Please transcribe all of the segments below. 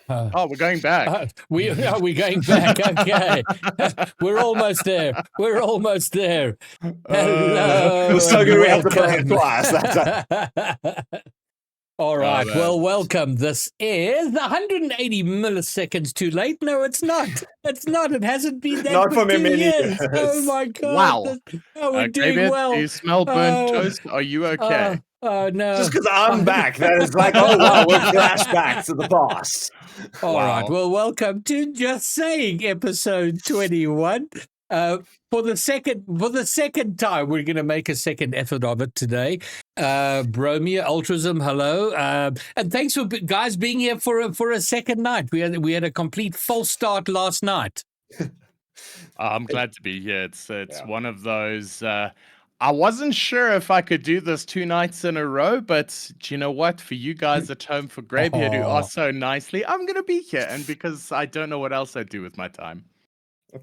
We're going back. We're going back. Okay. We're almost there. Hello. It was so good we have to play it twice. All right. Well, welcome. This is 180 milliseconds too late. No, it's not. It's not. It hasn't been that Not for for me 2 many years. years. Oh, my God. Wow. We're doing David, well. do you smell burnt toast? Are you okay? Oh, no. Just because I'm back, that is like, oh, wow, we're flashback to the past. All right. Well, welcome to Just Saying, episode 21. For the second time, we're going to make a second effort of it today. Bromia, Ultrasm, hello, and thanks for guys being here for a second night. We had a complete false start last night. I'm glad to be here. It's one of those. I wasn't sure if I could do this 2 nights in a row, but do you know what? For you guys at home, for Greybeard, who are so nicely, I'm going to be here, and because I don't know what else I'd do with my time.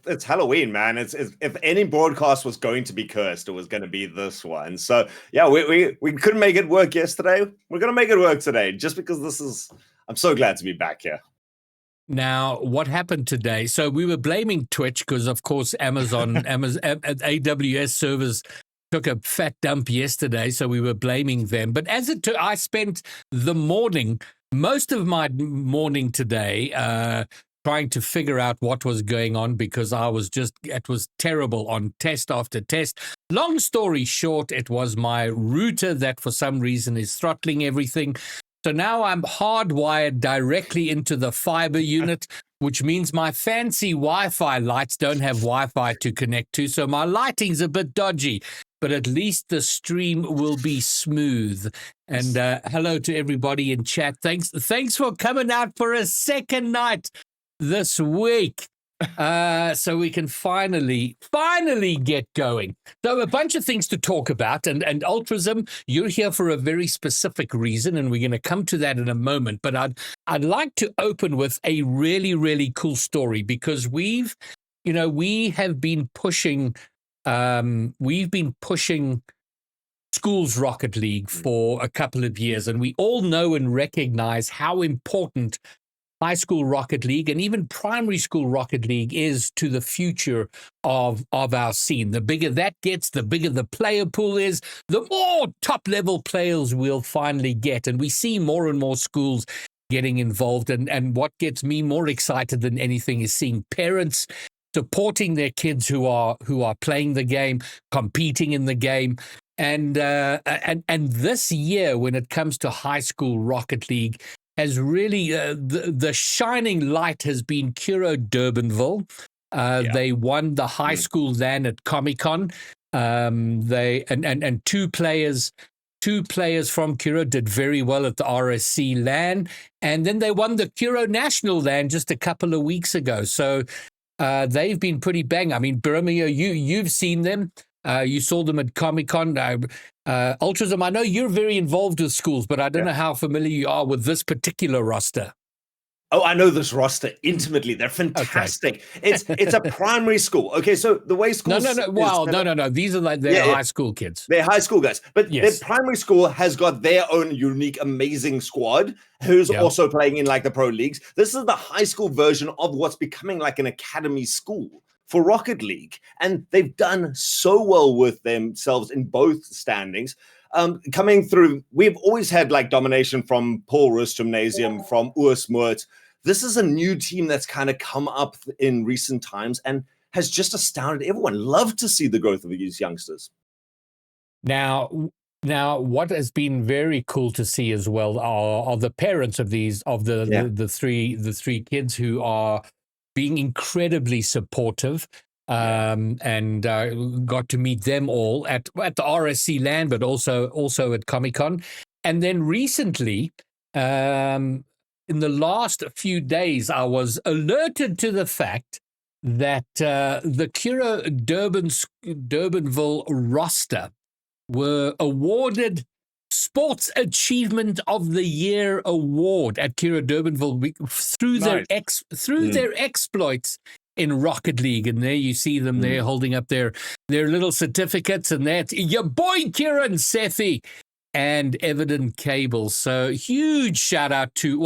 It's Halloween, man. It's if any broadcast was going to be cursed, it was going to be this one. So yeah, we couldn't make it work yesterday. We're going to make it work today, just because I'm so glad to be back here. Now, what happened today? So we were blaming Twitch because, of course, AWS servers took a fat dump yesterday, so we were blaming them. But I spent most of my morning today trying to figure out what was going on because it was terrible on test after test. Long story short, it was my router that for some reason is throttling everything. So now I'm hardwired directly into the fiber unit, which means my fancy Wi-Fi lights don't have Wi-Fi to connect to. So my lighting's a bit dodgy, but at least the stream will be smooth. And hello to everybody in chat. Thanks for coming out for a second night this week, so we can finally get going. So a bunch of things to talk about, and Ultrasm, you're here for a very specific reason, and we're going to come to that in a moment. But I'd like to open with a really, really cool story because we have been pushing Schools Rocket League for a couple of years, and we all know and recognize how important high school Rocket League and even primary school Rocket League is to the future of our scene. The bigger that gets, the bigger the player pool is, the more top-level players we'll finally get. And we see more and more schools getting involved. And what gets me more excited than anything is seeing parents supporting their kids who are playing the game, competing in the game. And this year, when it comes to high school Rocket League, has really the shining light has been Kuro Durbanville. They won the high school LAN at Comic-Con. They and two players from Kuro did very well at the RSC LAN, and then they won the Kuro National LAN just a couple of weeks ago. So they've been pretty bang. I mean, Birmingham, you've seen them. You saw them at Comic-Con. Ultrasm, I know you're very involved with schools, but I don't know how familiar you are with this particular roster. Oh, I know this roster intimately. They're fantastic. Okay. It's a primary school. Okay, so the way schools... No. Well, no. These are like their high school kids. They're high school guys. But their primary school has got their own unique, amazing squad who's also playing in like the pro leagues. This is the high school version of what's becoming like an academy school for Rocket League. And they've done so well with themselves in both standings. Coming through, we've always had like domination from Paul Rust Gymnasium, from Oosmoort. This is a new team that's kind of come up in recent times and has just astounded everyone. Love to see the growth of these youngsters. Now, what has been very cool to see as well are the parents of the three kids who are being incredibly supportive, and got to meet them all at the RSC LAN, but also at Comic-Con. And then recently, in the last few days, I was alerted to the fact that the Kuro Durbanville roster were awarded Sports Achievement of the Year award at Kuro Durbanville through their exploits in Rocket League. And there you see them there holding up their little certificates, and that's your boy Kieran Sethi and Evident Cable. So huge shout out to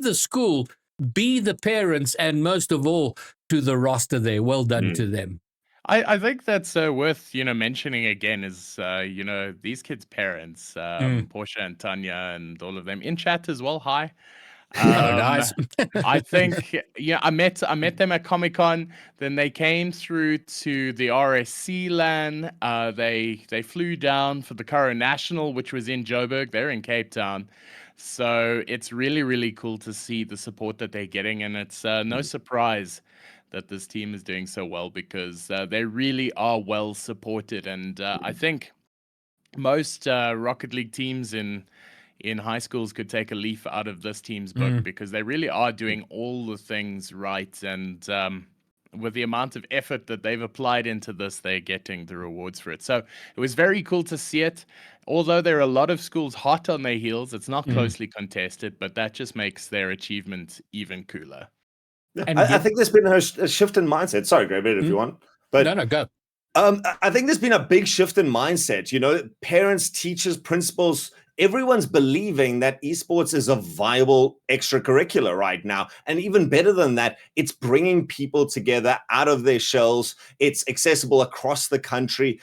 the school, be the parents, and most of all, to the roster there. Well done to them. I think that's worth mentioning again is these kids' parents, Portia and Tanya and all of them in chat as well. Hi. Oh, nice. I think I met them at Comic-Con. Then they came through to the RSC LAN. They flew down for the Curragh National, which was in Joburg. They're in Cape Town. So it's really, really cool to see the support that they're getting, and it's no surprise that this team is doing so well because they really are well supported. And I think most Rocket League teams in high schools could take a leaf out of this team's book because they really are doing all the things right. And with the amount of effort that they've applied into this, they're getting the rewards for it. So it was very cool to see it. Although there are a lot of schools hot on their heels, it's not closely contested, but that just makes their achievement even cooler. I think there's been a shift in mindset. Sorry, Greg, if you want. But no, go. I think there's been a big shift in mindset. Parents, teachers, principals, everyone's believing that esports is a viable extracurricular right now. And even better than that, it's bringing people together out of their shells. It's accessible across the country.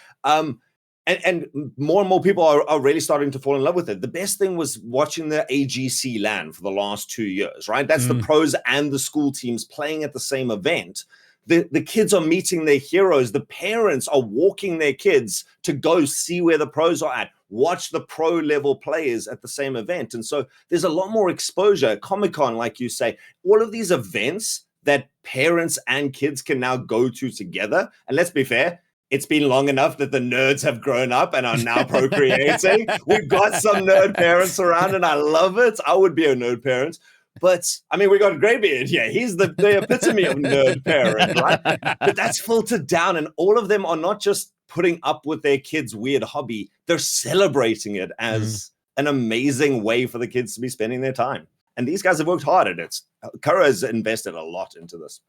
And more and more people are really starting to fall in love with it. The best thing was watching the AGC LAN for the last 2 years, right? That's the pros and the school teams playing at the same event. The kids are meeting their heroes. The parents are walking their kids to go see where the pros are at, watch the pro level players at the same event. And so there's a lot more exposure. Comic-Con, like you say, all of these events that parents and kids can now go to together. And let's be fair, it's been long enough that the nerds have grown up and are now procreating. We've got some nerd parents around and I love it. I would be a nerd parent. But I mean, we got Greybeard here. He's the epitome of nerd parent, right? But that's filtered down, and all of them are not just putting up with their kids' weird hobby. They're celebrating it as an amazing way for the kids to be spending their time. And these guys have worked hard at it. Curragh has invested a lot into this.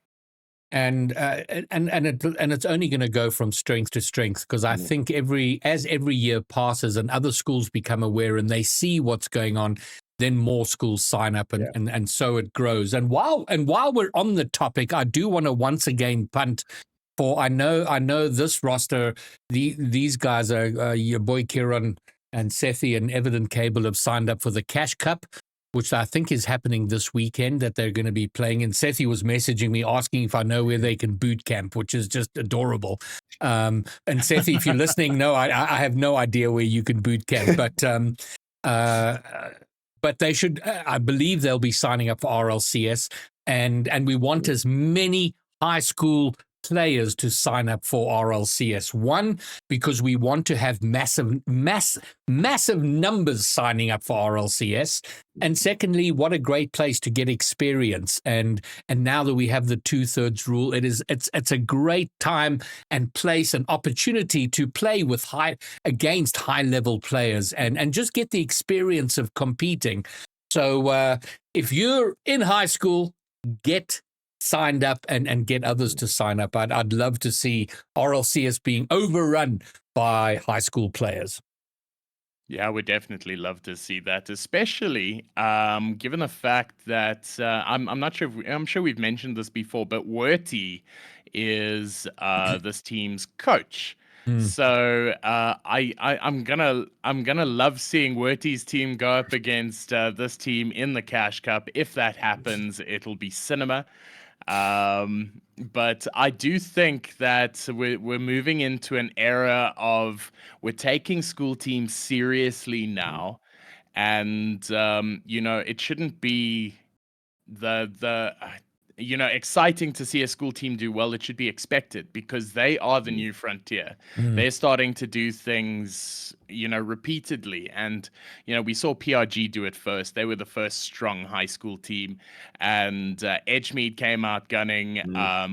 And it's only going to go from strength to strength because I think as every year passes and other schools become aware and they see what's going on, then more schools sign up and so it grows. And while we're on the topic, I do want to once again punt for I know this roster, these guys are your boy Kieran and Sethi and Evident Cable have signed up for the Cash Cup, which I think is happening this weekend that they're going to be playing. And Sethi was messaging me asking if I know where they can boot camp, which is just adorable. And Sethi, if you're listening, no, I have no idea where you can boot camp, but they should, I believe they'll be signing up for RLCS, and we want as many high school players to sign up for RLCS. One, because we want to have massive numbers signing up for RLCS. And secondly, what a great place to get experience. And now that we have the 2/3 rule, it's a great time and place and opportunity to play with against high level players and just get the experience of competing. So if you're in high school, get signed up and get others to sign up. I'd love to see RLCS being overrun by high school players. Yeah, I would definitely love to see that, especially given the fact that I'm not sure. I'm sure we've mentioned this before, but Werty is this team's coach. So I'm gonna love seeing Werty's team go up against this team in the Cash Cup. If that happens, it'll be cinema. But I do think that we're moving into an era of we're taking school teams seriously now, and it shouldn't be the exciting to see a school team do well. It should be expected because they are the new frontier. They're starting to do things, repeatedly. And, we saw PRG do it first. They were the first strong high school team. And Edgemead came out gunning.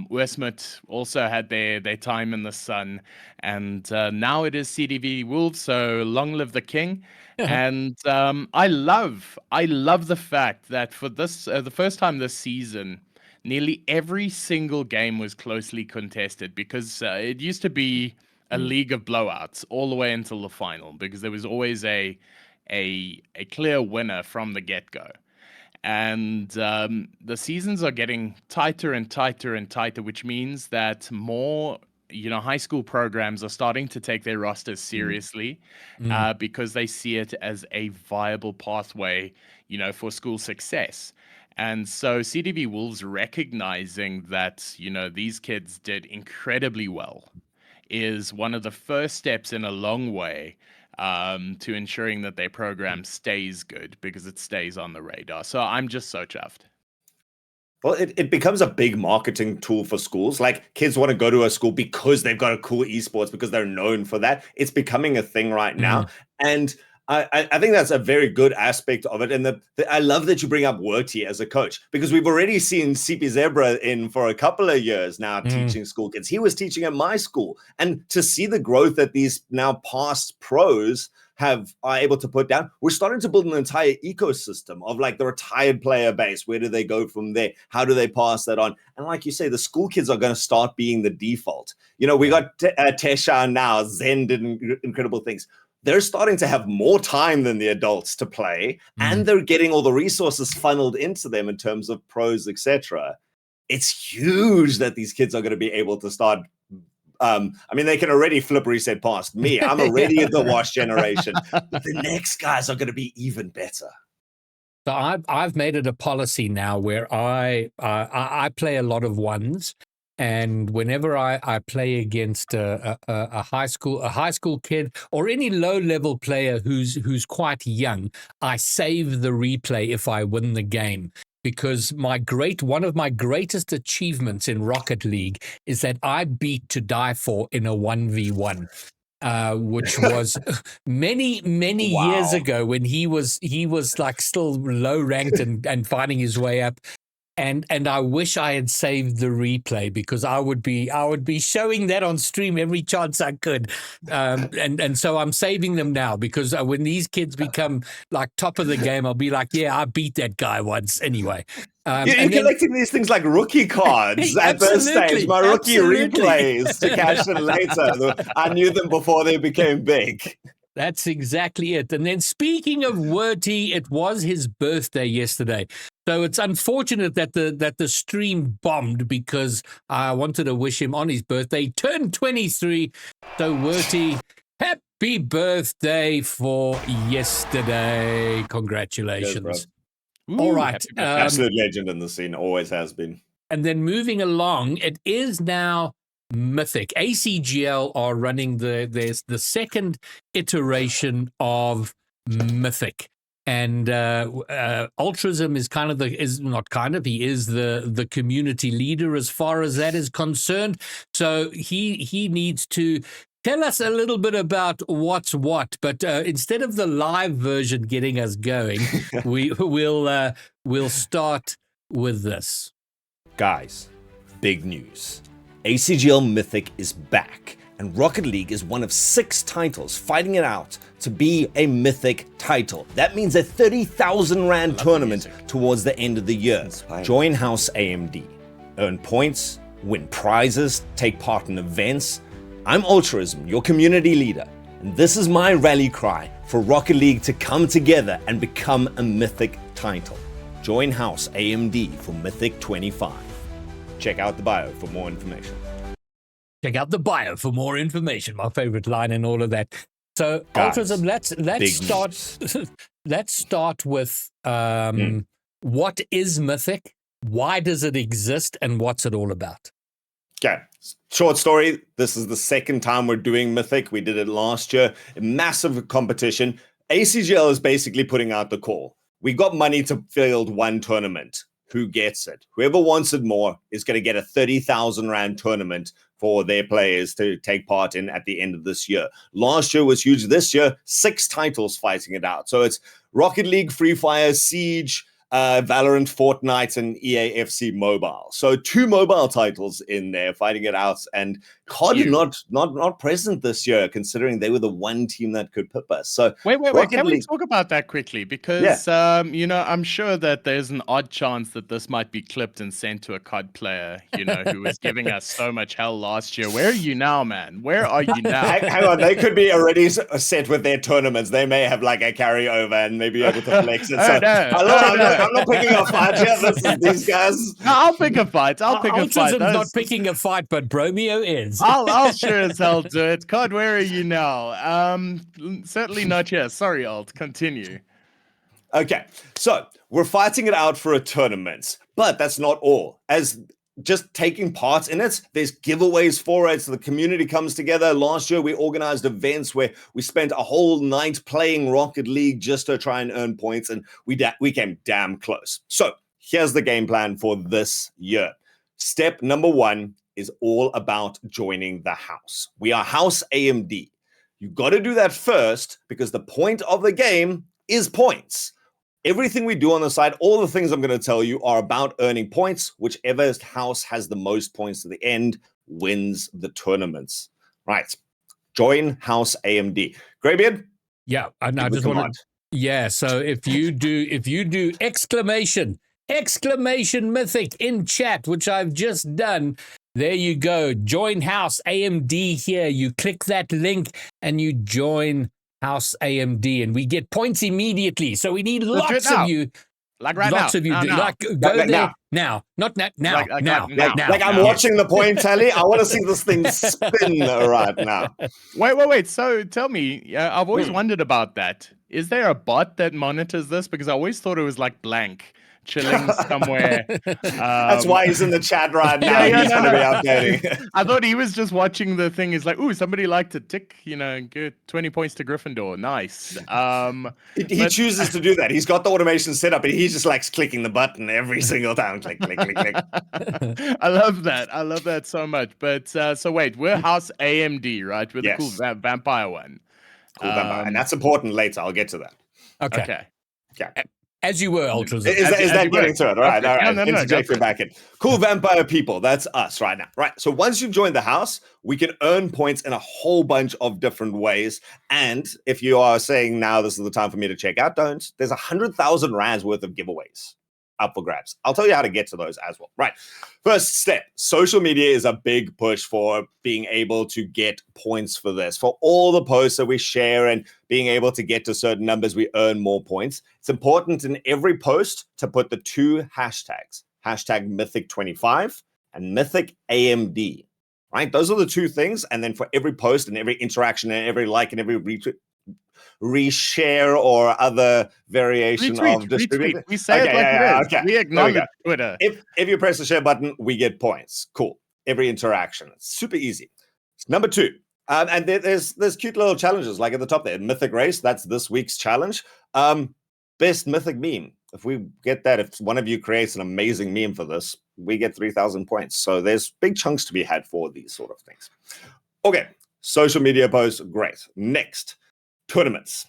Westmont also had their time in the sun. And now it is CDV Wolves. So long live the king. And I love the fact that for this the first time this season, nearly every single game was closely contested because it used to be a league of blowouts all the way until the final because there was always a clear winner from the get-go. And the seasons are getting tighter and tighter and tighter, which means that more, high school programs are starting to take their rosters seriously because they see it as a viable pathway, for school success. And so CDV Wolves recognizing that, these kids did incredibly well is one of the first steps in a long way to ensuring that their program stays good because it stays on the radar. So I'm just so chuffed. Well, it becomes a big marketing tool for schools. Like kids want to go to a school because they've got a cool esports, because they're known for that. It's becoming a thing right now. And I think that's a very good aspect of it. And I love that you bring up Werty as a coach, because we've already seen CP Zebra in for a couple of years now teaching school kids. He was teaching at my school. And to see the growth that these now past pros are able to put down, we're starting to build an entire ecosystem of like the retired player base. Where do they go from there? How do they pass that on? And like you say, the school kids are going to start being the default. We got Tesha now. Zen did incredible things. They're starting to have more time than the adults to play, and they're getting all the resources funneled into them in terms of pros, etc. It's huge that these kids are going to be able to start. They can already flip reset past me. I'm already in the wash generation. But the next guys are going to be even better. So I've made it a policy now where I play a lot of ones, and whenever I play against a high school kid or any low level player who's quite young, I save the replay if I win the game. Because one of my greatest achievements in Rocket League is that I beat To Die For in a 1v1, which was many years ago when he was like still low ranked and finding his way up. And I wish I had saved the replay, because I would be showing that on stream every chance I could. And so I'm saving them now, because when these kids become like top of the game, I'll be like, yeah, I beat that guy once anyway. You're collecting these things like rookie cards at this stage. My rookie replays to cash in later. I knew them before they became big. That's exactly it. And then speaking of Werty, it was his birthday yesterday. So it's unfortunate that the stream bombed, because I wanted to wish him on his birthday. He turned 23. So Werty, happy birthday for yesterday. Congratulations. Yes, all right. Absolute legend in the scene, always has been. And then moving along, it is now Mythic. ACGL are running there's the second iteration of Mythic. And Ultrism he is the community leader as far as that is concerned. So he needs to tell us a little bit about what's what. But instead of the live version getting us going, we'll start with this. Guys, big news. ACGL Mythic is back, and Rocket League is one of 6 titles fighting it out to be a Mythic title. That means a 30,000 Rand tournament towards the end of the year. Join House AMD. Earn points, win prizes, take part in events. I'm Ultrism, your community leader, and this is my rally cry for Rocket League to come together and become a Mythic title. Join House AMD for Mythic 25. Check out the bio for more information. Check out the bio for more information. My favorite line in all of that. So, guys, Ultrism, let's start with what is Mythic? Why does it exist? And what's it all about? Okay. Short story. This is the second time we're doing Mythic. We did it last year. A massive competition. ACGL is basically putting out the call. We got money to field one tournament. Who gets it? Whoever wants it more is going to get a 30,000 Rand tournament for their players to take part in at the end of this year. Last year was huge. This year, 6 titles fighting it out. So it's Rocket League, Free Fire, Siege, Valorant, Fortnite, and EAFC Mobile. So 2 mobile titles in there fighting it out, and COD not present this year, considering they were the one team that could pip us. So wait, can we talk about that quickly? Because I'm sure that there's an odd chance that this might be clipped and sent to a COD player, who was giving us so much hell last year. Where are you now, man? Where are you now? Hang on, they could be already set with their tournaments. They may have like a carryover and maybe able to flex it. So, I'm not picking a fight here. This is these guys. No, I'll pick a fight. I'll pick a fight. Autism's not picking a fight, but Bromeo is. I'll sure as hell do it. God, where are you now? Certainly not here. Sorry, Alt. Continue. Okay, so we're fighting it out for a tournament, but that's not all. As just taking part in it, there's giveaways for it. So the community comes together. Last year, we organized events where we spent a whole night playing Rocket League just to try and earn points, and we came damn close. So here's the game plan for this year. Step number 1 is all about joining the house. We are House AMD. You got to do that first because the point of the game is points. Everything we do on the side, all the things I'm going to tell you are about earning points. Whichever house has the most points to the end wins the tournaments. Right. Join House AMD. Greybeard? Yeah, and I just want to. Yeah, so if you do exclamation Mythic in chat, which I've just done, there you go. Join House AMD here. You click that link and you join House AMD, and we get points immediately. So we need lots of you. Like right lots now. of you. No. Like go there now. Not now. Now. Like I'm watching the point tally. I want to see this thing spin right now. Wait. So tell me, I've always wondered about that. Is there a bot that monitors this? Because I always thought it was like blank, chilling somewhere. That's why he's in the chat right now. He's going to be updating. I thought he was just watching the thing. He's like, ooh, somebody liked to tick, get 20 points to Gryffindor. Nice. He chooses to do that. He's got the automation set up, and he just likes clicking the button every single time. Click, click, click, click. I love that. I love that so much. But so wait, we're House AMD, right? We're the cool vampire one. Cool vampire. And that's important later. I'll get to that. Okay. Yeah. As you were, Ultras. Is that getting to it? All right. No, Interjecting back in. Cool vampire people. That's us right now. Right. So once you've joined the house, we can earn points in a whole bunch of different ways. And if you are saying now this is the time for me to check out, don't. There's 100,000 rands worth of giveaways up for grabs. I'll tell you how to get to those as well. Right. First step, social media is a big push for being able to get points for this. For all the posts that we share and being able to get to certain numbers, we earn more points. It's important in every post to put the 2 hashtags, hashtag Mythic25 and Mythic AMD, right? Those are the 2 things. And then for every post and every interaction and every like and every retweet, reshare or other variation of distributing. We say it like it is. Okay. We acknowledge Twitter. If you press the share button, we get points. Cool. Every interaction. It's super easy. Number 2. And there's cute little challenges like at the top there. Mythic Race, that's this week's challenge. Best Mythic meme. If we get that, if one of you creates an amazing meme for this, we get 3,000 points. So there's big chunks to be had for these sort of things. Okay. Social media posts, great. Next. Tournaments.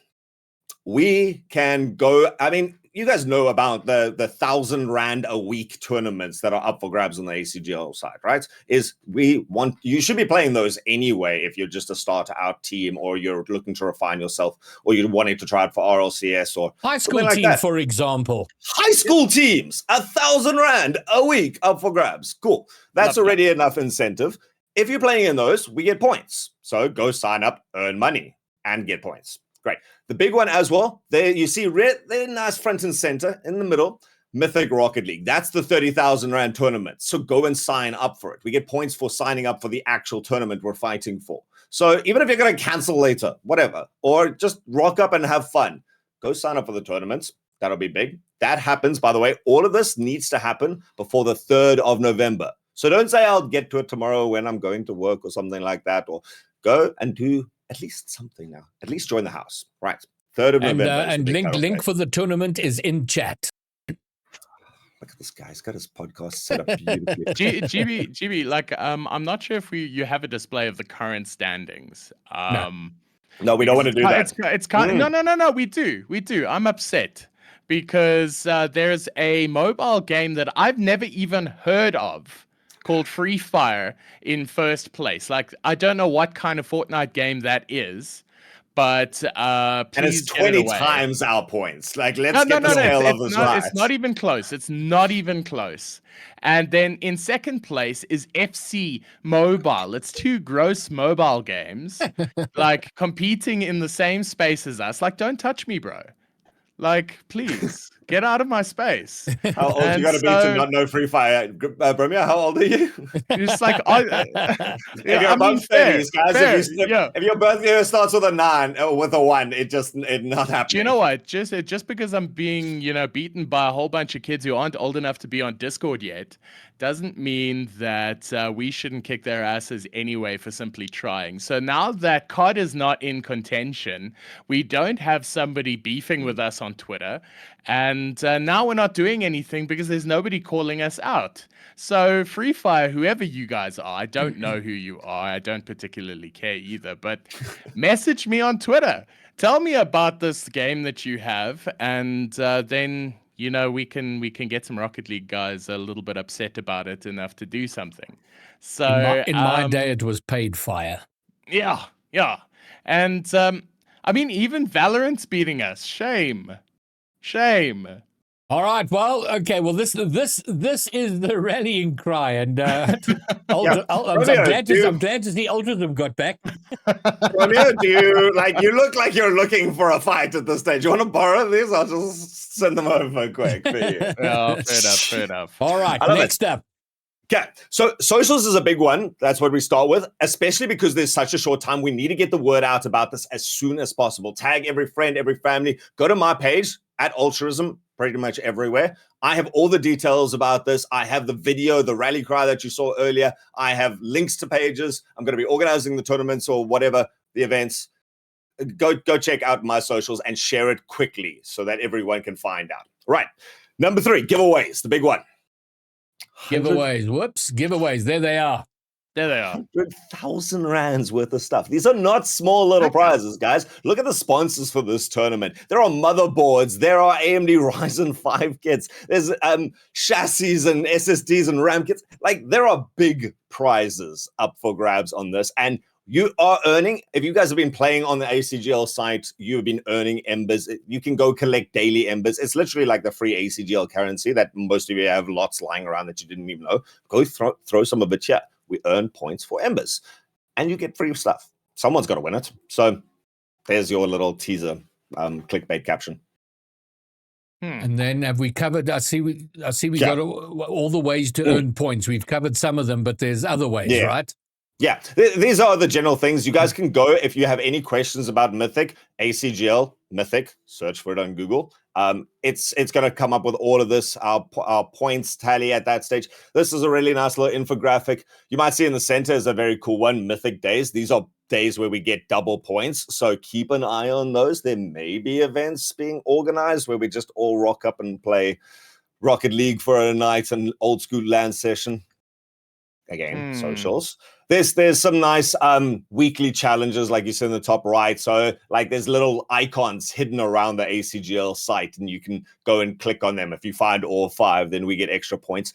We can go, I mean, you guys know about the 1,000 rand a week tournaments that are up for grabs on the ACGL side, right? You should be playing those anyway if you're just a starter out team or you're looking to refine yourself or you're wanting to try it for RLCS or high school team, for example. High school teams, 1,000 rand a week up for grabs. Cool. That's already enough incentive. If you're playing in those, we get points. So go sign up, earn money, and get points. Great. The big one as well, there you see red, they're nice front and center in the middle, Mythic Rocket League. That's the 30,000 rand tournament. So go and sign up for it. We get points for signing up for the actual tournament we're fighting for. So even if you're going to cancel later, whatever, or just rock up and have fun, go sign up for the tournaments. That'll be big. That happens, by the way, all of this needs to happen before the 3rd of November. So don't say I'll get to it tomorrow when I'm going to work or something like that, or go and do at least something now. At least join the house. Right. 3rd of November. And link for the tournament is in chat. Look at this guy. He's got his podcast set up beautifully. GB, like, I'm not sure if you have a display of the current standings. No, we don't want to do that. It's kind of, no, we do. I'm upset because there's a mobile game that I've never even heard of called Free Fire in first place. Like, I don't know what kind of Fortnite game that is, but please and it's 20 times our points. Like, let's get the scale of this right. It's not even close. It's not even close. And then in second place is FC Mobile. It's 2 gross mobile games, like competing in the same space as us. Like, don't touch me, bro. Like, please. Get out of my space. How old you got to be to not know Free Fire, Bromia? How old are you? You're just like, if you're above 30s, guys, if your birthday starts with a 9 or with a 1, it's not happening. Do you know what? Just because I'm being, beaten by a whole bunch of kids who aren't old enough to be on Discord yet, doesn't mean that we shouldn't kick their asses anyway for simply trying. So now that COD is not in contention, we don't have somebody beefing with us on Twitter, and now we're not doing anything because there's nobody calling us out. So Free Fire, whoever you guys are, I don't know who you are. I don't particularly care either, but message me on Twitter. Tell me about this game that you have, and then we can get some Rocket League guys a little bit upset about it enough to do something. So in my day, it was paid fire. Yeah, and even Valorant's beating us. Shame. All right, well, okay, well, this is the rallying cry, and I'm glad to see Ultras got back. Romeo, you look like you're looking for a fight at this stage. You want to borrow these? I'll just send them over quick for you. Oh, fair enough. All right, next up. Okay, so socials is a big one. That's what we start with, especially because there's such a short time. We need to get the word out about this as soon as possible. Tag every friend, every family. Go to my page at Ultraism, pretty much everywhere. I have all the details about this. I have the video, the rally cry that you saw earlier. I have links to pages. I'm going to be organizing the tournaments or whatever, the events. Go check out my socials and share it quickly so that everyone can find out. Right. Number 3, giveaways, the big one. Giveaways. There they are. 100,000 rands worth of stuff. These are not small little prizes, guys. Look at the sponsors for this tournament. There are motherboards. There are AMD Ryzen 5 kits. There's chassis and SSDs and RAM kits. Like, there are big prizes up for grabs on this. And you are earning, if you guys have been playing on the ACGL site, you've been earning embers. You can go collect daily embers. It's literally like the free ACGL currency that most of you have lots lying around that you didn't even know. Go throw some of it here. We earn points for embers, and you get free stuff. Someone's got to win it. So there's your little teaser clickbait caption. And then have we covered? I see we got all the ways to earn points. We've covered some of them, but there's other ways, right? Yeah, these are the general things. You guys can go if you have any questions about Mythic, ACGL, Mythic, search for it on Google. It's going to come up with all of this, our points tally at that stage. This is a really nice little infographic. You might see in the center is a very cool one, Mythic Days. These are days where we get double points, so keep an eye on those. There may be events being organized where we just all rock up and play Rocket League for a night, an old school LAN session. Again, socials. There's some nice weekly challenges, like you see in the top right. So like there's little icons hidden around the ACGL site, and you can go and click on them. If you find all 5, then we get extra points.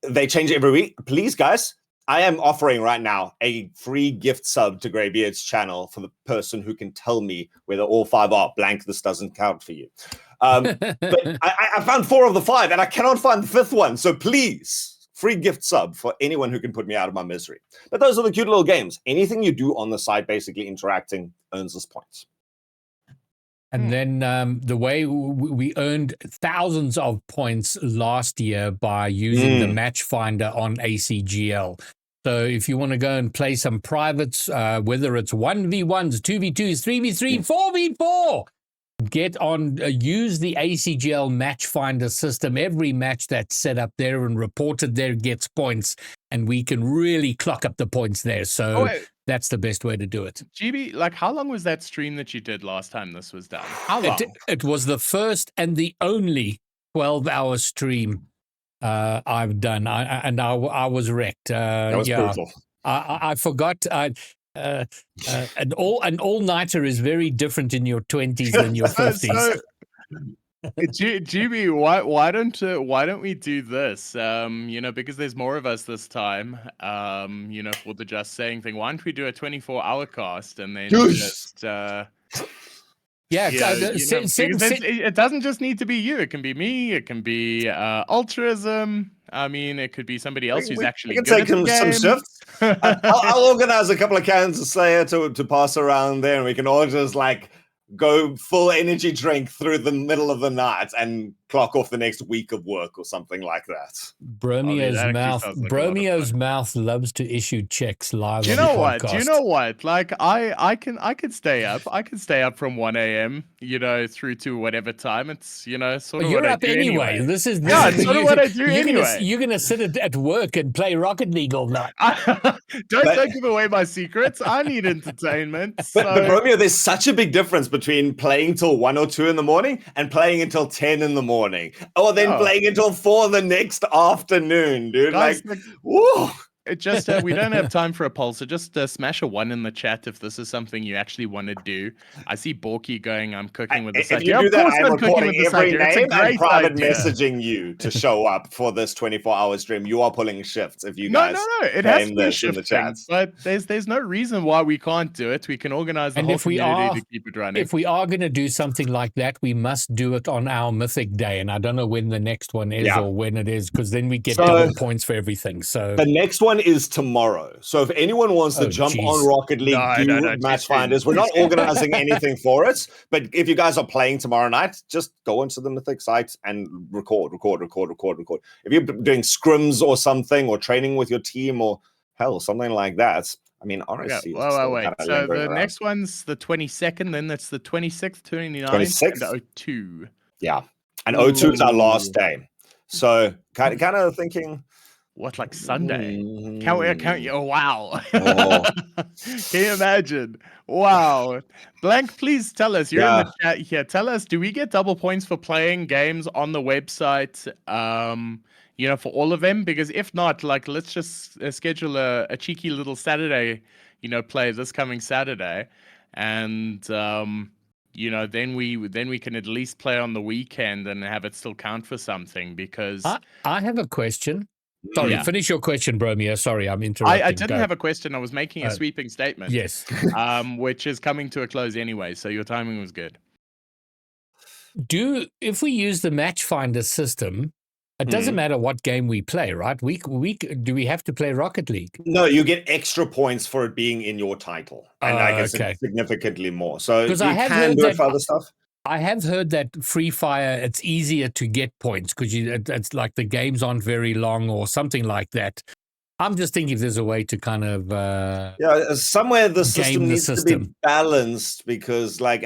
They change every week. Please, guys, I am offering right now a free gift sub to Greybeard's channel for the person who can tell me whether all 5 are blank. This doesn't count for you. But I found 4 of the 5, and I cannot find the 5th one. So please, free gift sub for anyone who can put me out of my misery. But those are the cute little games. Anything you do on the site, basically interacting, earns us points. And then the way we earned thousands of points last year by using the match finder on ACGL. So if you want to go and play some privates, whether it's 1v1s, 2v2s, 3v3, 4v4, get on, use the ACGL match finder system. Every match that's set up there and reported there gets points, and we can really clock up the points there. So that's the best way to do it. GB, like, how long was that stream that you did last time this was done? How long? It was the first and the only 12-hour stream I've done, I was wrecked. That was brutal. I forgot. An all-nighter is very different in your 20s than your 50s. GB, why don't we do this? Because there's more of us this time. For the Just Saying thing. Why don't we do a 24-hour cast and then just it doesn't just need to be you. It can be me. It can be Ultraism. I mean, it could be somebody else who's actually good at the game. Some shifts. I'll organize a couple of cans of Slayer to pass around there, and we can all just like go full energy drink through the middle of the night and clock off the next week of work or something like that. Bromio's mouth loves to issue checks live. Do you know what? Do you know what? Like I could stay up. I could stay up from 1 a.m. Through to whatever time. It's sort of you're what up I do anyway. This is it's sort of what I do anyway. You're gonna sit at work and play Rocket League all night. Don't give away my secrets. I need entertainment. But Bromio, there's such a big difference between playing till 1 or 2 in the morning and playing until 10 in the morning, or then playing until 4 the next afternoon, dude. Guys, whoa. It just we don't have time for a poll, so just smash a 1 in the chat if this is something you actually want to do. I see Borky going, I'm cooking with this idea. If you do that, I'm recording every idea. name and private messaging you to show up for this 24-hour stream. You are pulling shifts if you guys. No. It has to be shifting, but there's no reason why we can't do it. We can organize the whole community to keep it running. If we are going to do something like that, we must do it on our Mythic Day, and I don't know when the next one is or when it is, because then we get double points for everything. So the next one is tomorrow. So if anyone wants to jump on Rocket League, match finders. We're not organizing anything for it, but if you guys are playing tomorrow night, just go onto the Mythic site and record. If you're doing scrims or something, or training with your team, or hell, something like that. I mean, RSC. Wait. So the next one's the 22nd, then that's the 26th, 29th, and 02. Yeah, and 02 is our last day. So kind of thinking. What, like Sunday? Count you? Oh, wow. Can you imagine? Wow. Blank, please tell us. You're in the chat here. Tell us, do we get double points for playing games on the website, for all of them? Because if not, like, let's just schedule a cheeky little Saturday, play this coming Saturday. And, then we can at least play on the weekend and have it still count for something, because... I have a question. Sorry, finish your question, Bromio. Sorry, I'm interrupting. I didn't have a question. I was making a sweeping statement. Yes. Which is coming to a close anyway, so your timing was good. If we use the match finder system, it doesn't matter what game we play, right? Do we have to play Rocket League? No, you get extra points for it being in your title, and I guess it's significantly more. So you can do it for other stuff. I have heard that Free Fire, it's easier to get points because it's like the games aren't very long or something like that. I'm just thinking if there's a way to kind of somewhere the system needs to be balanced, because like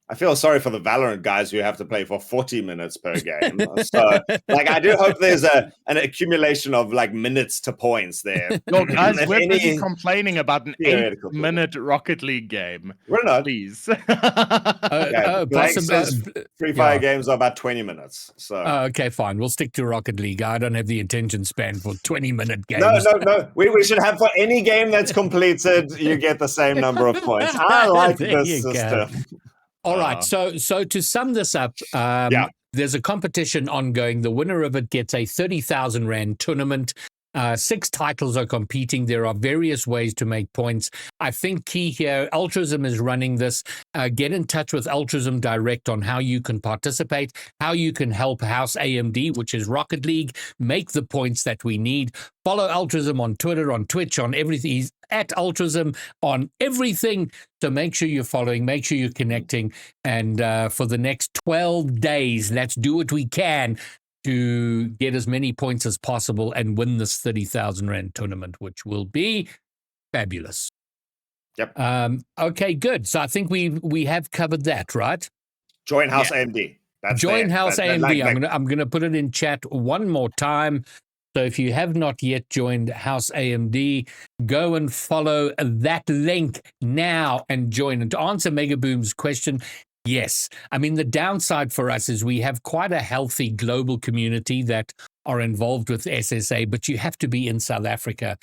I feel sorry for the Valorant guys who have to play for 40 minutes per game. So, like, I do hope there's an accumulation of like minutes to points there. Look, guys, we're busy complaining about an 8-minute Rocket League game. We're not. Please. Free Fire games are about 20 minutes. So okay, fine. We'll stick to Rocket League. I don't have the attention span for 20-minute games. No. We should have, for any game that's completed, you get the same number of points. I like this system. All right, so to sum this up, there's a competition ongoing. The winner of it gets a 30,000 Rand tournament. 6 titles are competing. There are various ways to make points. I think key here, Ultrism is running this. Get in touch with Ultrism direct on how you can participate, how you can help House AMD, which is Rocket League, make the points that we need. Follow Ultrism on Twitter, on Twitch, on everything. He's at Ultrism on everything. So make sure you're following, make sure you're connecting. And for the next 12 days, let's do what we can to get as many points as possible and win this 30,000 Rand tournament, which will be fabulous. Yep. Okay, good. So I think we have covered that, right? Join House AMD. Join House AMD. I'm gonna put it in chat one more time. So if you have not yet joined House AMD, go and follow that link now and join. And to answer Mega Boom's question, yes. I mean, the downside for us is we have quite a healthy global community that are involved with SSA, but you have to be in South Africa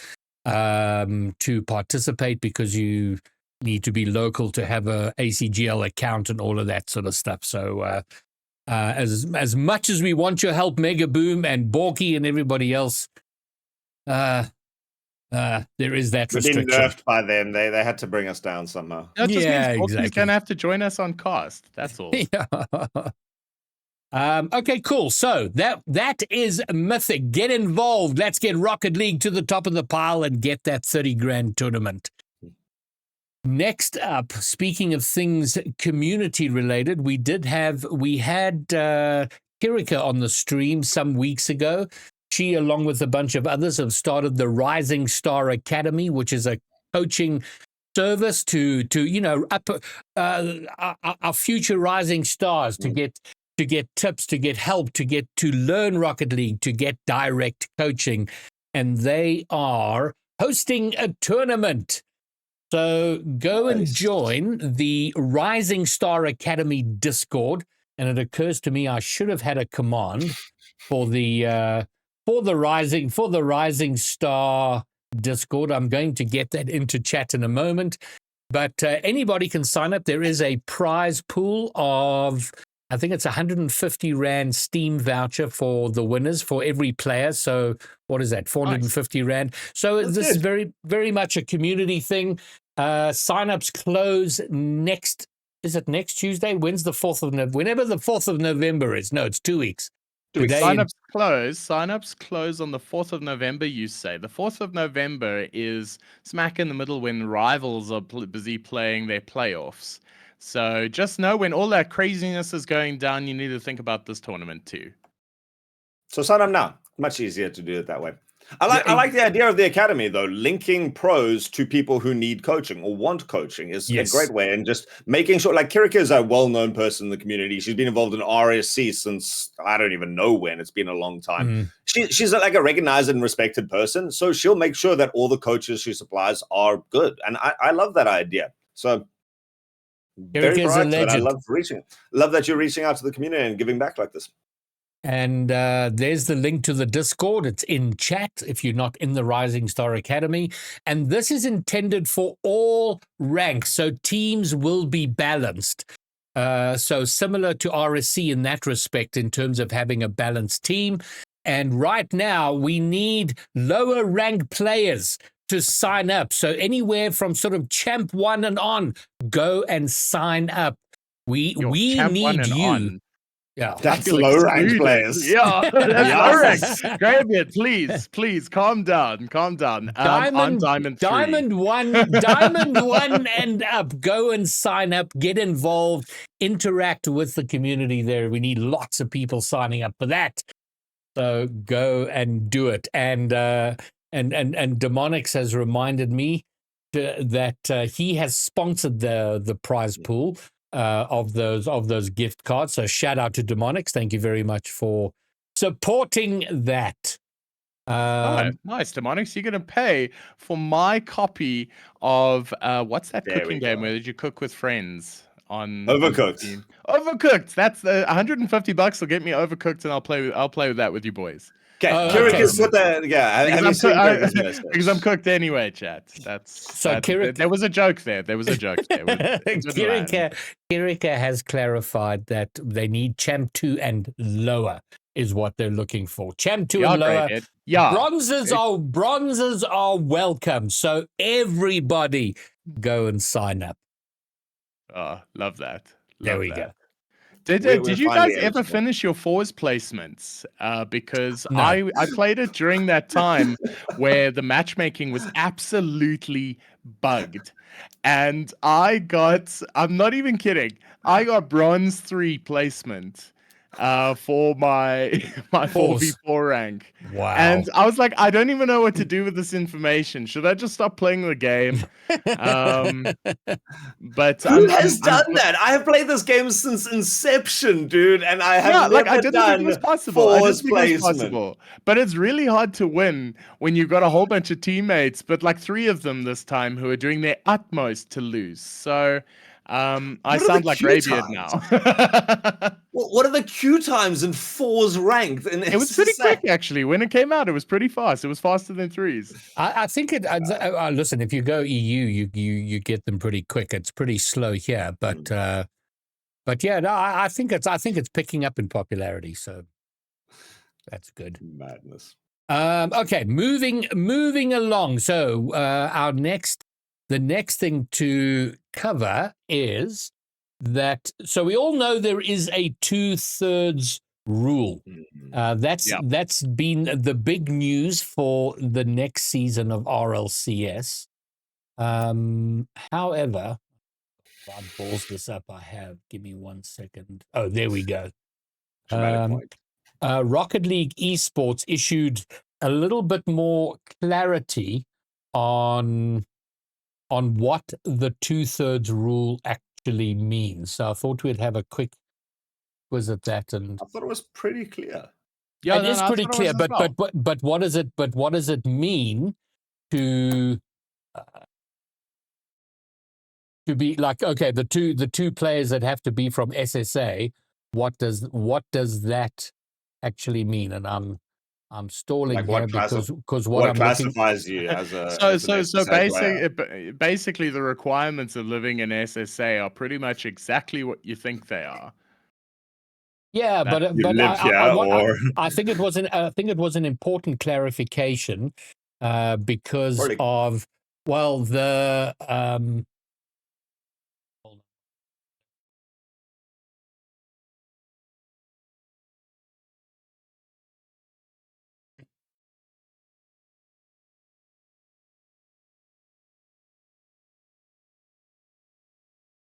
to participate, because you need to be local to have a ACGL account and all of that sort of stuff. So as much as we want your help, Mega Boom and Borky and everybody else, there is that restriction. We've been nerfed by them. They had to bring us down somehow. That just means Borky's going to have to join us on cast. That's all. Okay, cool. So that is Mythic. Get involved. Let's get Rocket League to the top of the pile and get that 30 grand tournament. Next up, speaking of things community related, we had Kirika on the stream some weeks ago. She, along with a bunch of others, have started the Rising Star Academy, which is a coaching service to up our future rising stars to get tips, to get help, to learn Rocket League, to get direct coaching, and they are hosting a tournament. So go and join the Rising Star Academy Discord. And it occurs to me I should have had a command for the Rising Star Discord. I'm going to get that into chat in a moment. But anybody can sign up. There is a prize pool of, I think it's 150 Rand Steam voucher for the winners for every player. So what is that? 450 Rand. So this is very, very much a community thing. Sign-ups close next Tuesday? When's the 4th of November? Whenever the 4th of November is. No, it's 2 weeks. Sign-ups close on the 4th of November, you say. The 4th of November is smack in the middle when rivals are busy playing their playoffs. So just know when all that craziness is going down, you need to think about this tournament too. So sign up now. Much easier to do it that way. I like the idea of the academy, though. Linking pros to people who need coaching or want coaching is a great way. And just making sure, like Kirika is a well-known person in the community. She's been involved in RSC since I don't even know when. It's been a long time. She's like a recognized and respected person. So she'll make sure that all the coaches she supplies are good. And I love that idea. So very proactive. I love that you're reaching out to the community and giving back like this. And there's the link to the Discord. It's in chat if you're not in the Rising Star Academy. And this is intended for all ranks, so teams will be balanced. So similar to RSC in that respect in terms of having a balanced team. And right now, we need lower rank players to sign up. So anywhere from sort of Champ 1 and on, go and sign up. We need you. On. Yeah, that's low rank players. Yeah, that's low rank. Grab it, please, calm down. I'm Diamond 3. Diamond 1 and up. Go and sign up, get involved, interact with the community there. We need lots of people signing up for that. So go and do it. And Demonics has reminded me that he has sponsored the prize pool. Of those gift cards. So shout out to Demonics. Thank you very much for supporting that. Nice, Demonics. You're going to pay for my copy of what's that cooking game where you cook with friends on Overcooked. Overcooked. That's the $150 will get me Overcooked, and I'll play with that with you boys. Because I'm cooked anyway, chat. There was a joke there. Kirika has clarified that they need Champ 2 and lower is what they're looking for. Champ 2 and lower. Bronzes are welcome. So everybody go and sign up. Oh, love that. There we go. Did you guys ever finish your fours placements? Because no. I played it during that time where the matchmaking was absolutely bugged. And I'm not even kidding, I got bronze 3 placement for my 4v4 rank. Wow. And I was like, I don't even know what to do with this information. Should I just stop playing the game? But who has done that? I have played this game since inception, dude, and I have never done it was possible. But it's really hard to win when you've got a whole bunch of teammates, but like 3 of them this time who are doing their utmost to lose. So I sound like Greybeard now. What are the queue times in 4s ranked? And it was pretty quick, actually. When it came out, it was pretty fast. It was faster than 3s. I think it. Listen, if you go EU, you get them pretty quick. It's pretty slow here, but yeah, no, I think it's picking up in popularity. So that's good. Madness. Okay, moving along. So the next thing to cover is that, so we all know there is a 2/3 rule. That's been the big news for the next season of RLCS. However, if I balls this up, give me 1 second. Oh, there we go. Dramatic point. Rocket League Esports issued a little bit more clarity on what the 2/3 rule actually means. So I thought we'd have a quick quiz at that, and I thought it was pretty clear. Yeah, it is pretty clear. But what does it? But what does it mean to be like? Okay, the two players that have to be from SSA. What does that actually mean? And I'm stalling Like here because what I'm classifies you as a basically the requirements of living in SSA are pretty much exactly what you think they are. Yeah, but I think it was an important clarification because of the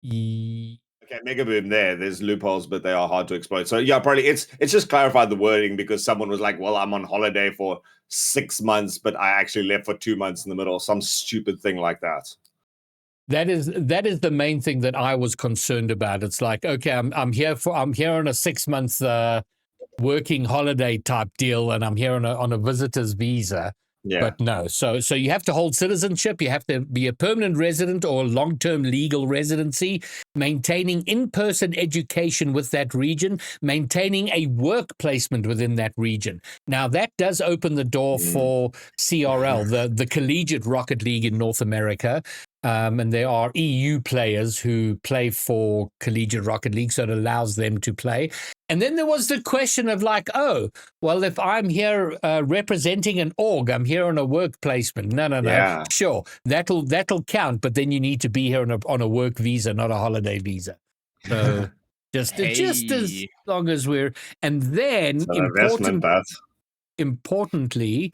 Okay, Mega Boom there's loopholes, but they are hard to exploit. So yeah, probably it's just clarified the wording because someone was like, well, I'm on holiday for 6 months, but I actually left for 2 months in the middle, some stupid thing like that. That is the main thing that I was concerned about. It's like, okay, I'm here on a 6 month working holiday type deal, and I'm here on a visitor's visa. Yeah. But no, so you have to hold citizenship, you have to be a permanent resident or long-term legal residency, maintaining in-person education with that region, maintaining a work placement within that region. Now, that does open the door for CRL, the Collegiate Rocket League in North America. And there are EU players who play for Collegiate Rocket League, so it allows them to play. And then there was the question of like, oh, well, if I'm here representing an org, I'm here on a work placement. No. Yeah. Sure, that'll count, but then you need to be here on a work visa, not a holiday visa. So just as long as we're, and then importantly,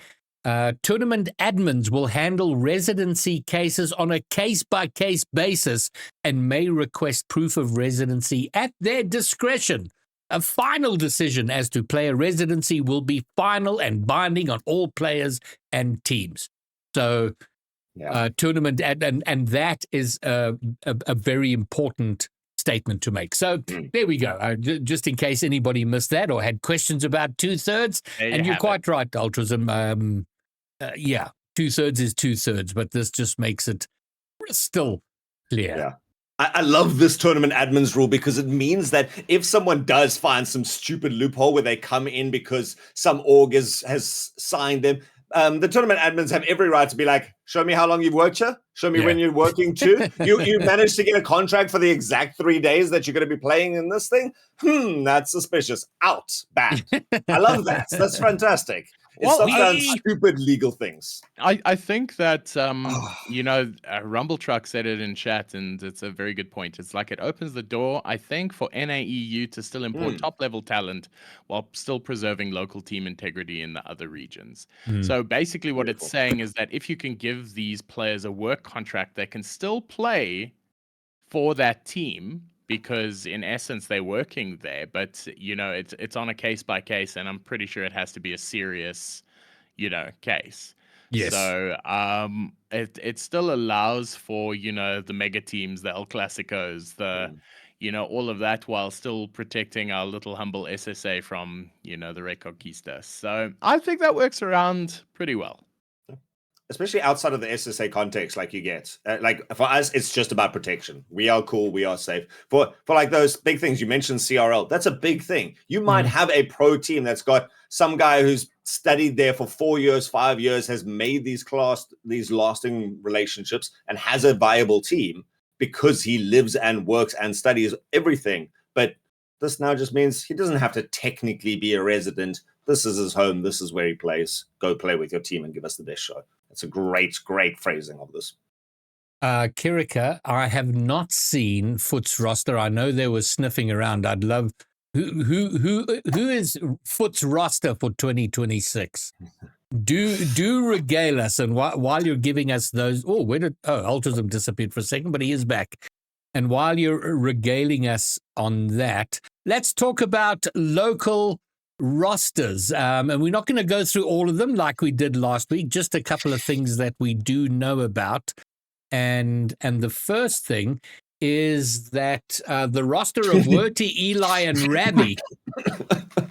tournament admins will handle residency cases on a case-by-case basis and may request proof of residency at their discretion. A final decision as to player residency will be final and binding on all players and teams. So, tournament and that is a very important statement to make. So there we go. Just in case anybody missed that or had questions about 2/3, and you're quite right, Ultrazim. 2/3 is 2/3, but this just makes it still clear. Yeah. I love this tournament admins rule because it means that if someone does find some stupid loophole where they come in because some org has signed them, the tournament admins have every right to be like, show me how long you've worked here. Show me when you're working too. You managed to get a contract for the exact 3 days that you're going to be playing in this thing. That's suspicious. Out. Bad. I love that. That's fantastic. It stops down stupid legal things. I think that, Rumble Truck said it in chat, and it's a very good point. It's like it opens the door, I think, for NAEU to still import top-level talent while still preserving local team integrity in the other regions. So basically what it's saying is that if you can give these players a work contract, they can still play for that team, because in essence they're working there, but it's on a case by case, and I'm pretty sure it has to be a serious case. Yes. So it still allows for the mega teams, the El Clasicos, all of that, while still protecting our little humble SSA from the Reconquista. So I think that works around pretty well. Especially outside of the SSA context, like you get, like for us, it's just about protection. We are cool, we are safe. For like those big things you mentioned, CRL, that's a big thing. You might have a pro team that's got some guy who's studied there for 4 years, 5 years, has made these lasting relationships, and has a viable team because he lives and works and studies everything. But this now just means he doesn't have to technically be a resident. This is his home. This is where he plays. Go play with your team and give us the best show. It's a great phrasing of this. Kirika, I have not seen Foot's roster. I know there was sniffing around. I'd love who is Foot's roster for 2026? Do regale us, and while you're giving us those, Ultrazum disappeared for a second, but he is back. And while you're regaling us on that, let's talk about local rosters. And we're not going to go through all of them like we did last week. Just a couple of things that we do know about, and the first thing is that the roster of Werty, Eli, and Ravi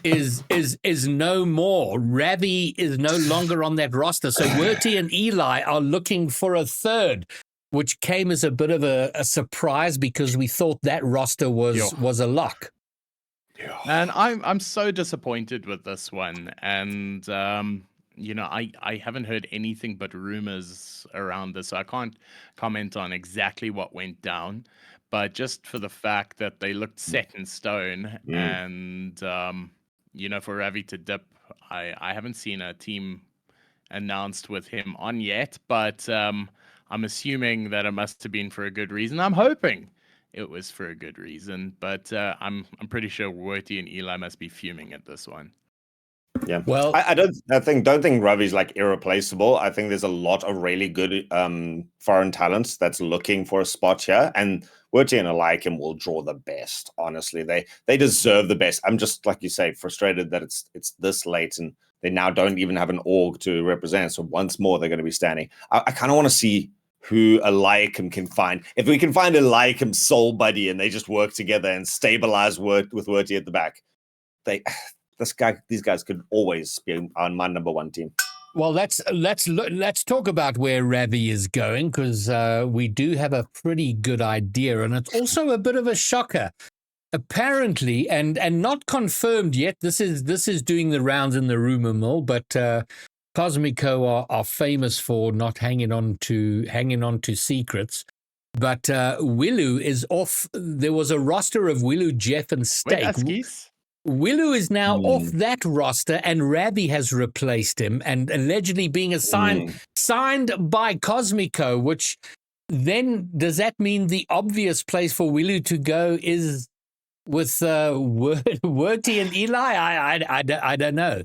is no more. Ravi is no longer on that roster. So Werty and Eli are looking for a third, which came as a bit of a surprise because we thought that roster was a lock. And I'm so disappointed with this one. And I haven't heard anything but rumors around this, so I can't comment on exactly what went down. But just for the fact that they looked set in stone, and for Ravi to dip, I haven't seen a team announced with him on yet. But I'm assuming that it must have been for a good reason. I'm hoping it was for a good reason, but I'm pretty sure Werty and Eli must be fuming at this one. Yeah, well, I don't think Ravi's like irreplaceable. I think there's a lot of really good foreign talents that's looking for a spot here, and Werty and Eliakim will draw the best. Honestly, they deserve the best. I'm just, like you say, frustrated that it's this late and they now don't even have an org to represent. So once more, they're going to be standing. I kind of want to see who Eliakim can find. If we can find Eliakim's soul buddy and they just work together and stabilize with Werty at the back, these guys could always be on my number one team. Well, let's talk about where Ravi is going, because we do have a pretty good idea, and it's also a bit of a shocker. Apparently, and not confirmed yet. This is doing the rounds in the rumor mill, but Cosmico are famous for not hanging on to secrets. But Willu is off. There was a roster of Willu, Jeff, and Steak. Willu is now off that roster, and Ravi has replaced him, and allegedly being signed by Cosmico. Which then, does that mean the obvious place for Willu to go is with Werty and Eli? I don't know.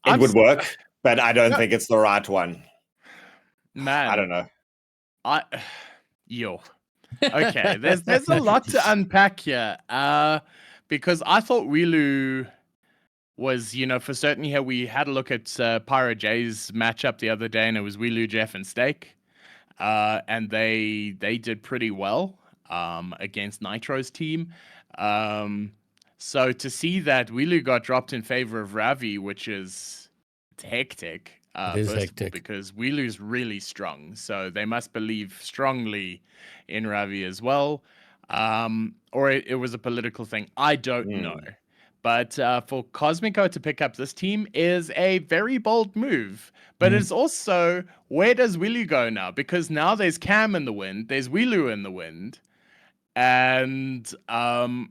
It would work, but I don't think it's the right one. Man, I don't know. Okay, there's a lot to unpack here. Because I thought Willu was, for certain here. We had a look at Pyro J's matchup the other day, and it was Willu, Jeff, and Steak. And they did pretty well against Nitro's team. So to see that Willu got dropped in favor of Ravi, which is hectic. It is hectic. Because Willu's really strong. So they must believe strongly in Ravi as well. Or it was a political thing. I don't know. But for Cosmico to pick up this team is a very bold move. But it's also, where does Willu go now? Because now there's Cam in the wind. There's Willu in the wind. And I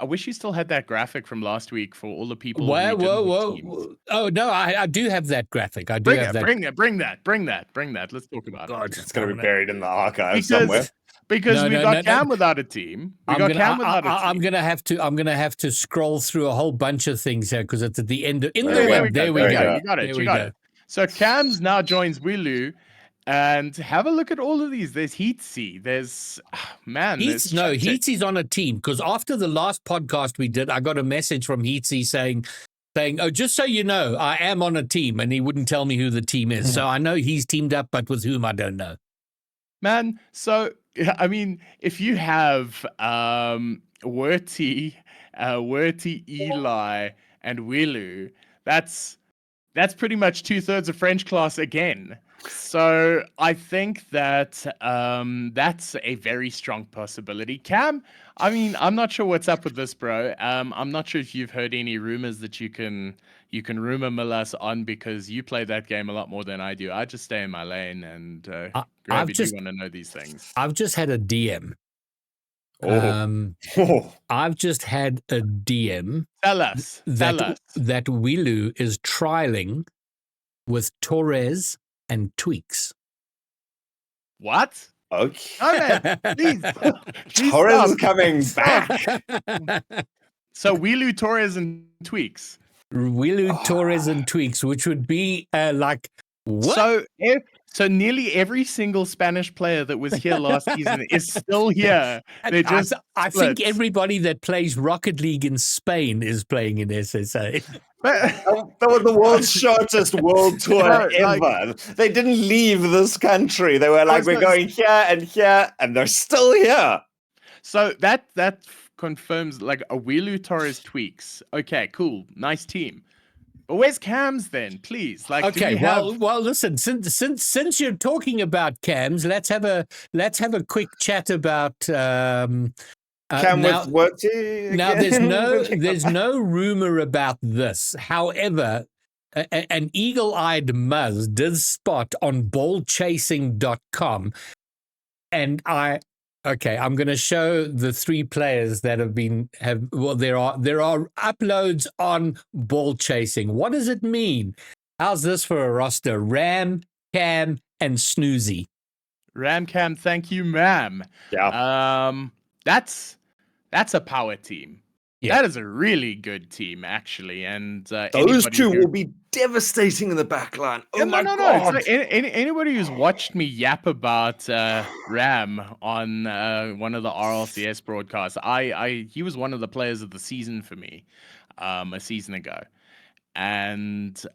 wish you still had that graphic from last week for all the people. Whoa. Oh, no, I do have that graphic. I do have that. Bring that. Let's talk about it. It's going to be buried in the archive somewhere. Because we got Cam without a team. I'm gonna have to scroll through a whole bunch of things here because it's at the end. There we go. You got it. So Cam's now joins Willu, and have a look at all of these. There's Heatsy. There's Heatsy's on a team, because after the last podcast we did, I got a message from Heatsy saying, "Oh, just so you know, I am on a team," and he wouldn't tell me who the team is. So I know he's teamed up, but with whom I don't know. Man, so I mean, if you have Werty, Eli, and Willu, that's pretty much 2/3 of French class again. So I think that that's a very strong possibility. Cam, I mean, I'm not sure what's up with this, bro. I'm not sure if you've heard any rumors that you can rumor mill us on, because you play that game a lot more than I do. I just stay in my lane, and Gravy, do want to know these things. I've just had a DM. I've just had a DM. Tell us that Willu is trialing with Torres and Tweaks. What? Okay. Oh, man, please Torres is coming back. So Willu, Torres, and Tweaks. Wilu, Torres, and Tweaks, which would be like what? So nearly every single Spanish player that was here last season is still here. They just I think everybody that plays Rocket League in Spain is playing in SSA. That was the world's shortest world tour ever. They didn't leave this country. They were like, we're going here, and they're still here. So that confirms like a Wilu, Torres, Tweaks. Okay, cool, nice team. But where's Cams then, please? Like, okay, well, listen. Since you're talking about Cams, let's have a quick chat about Cam with what? Now, there's no rumor about this. However, an eagle-eyed Muzz did spot on ballchasing.com, and I'm going to show the three players that there are uploads on ball chasing. What does it mean? How's this for a roster? Ram, Cam, and Snoozy. Ram, Cam, thank you, ma'am. Yeah. That's a power team. Yeah. That is a really good team, actually. And those two will be devastating in the back line. Oh, my God. No. It's like anybody who's watched me yap about Ram on one of the RLCS broadcasts, he was one of the players of the season for me a season ago. And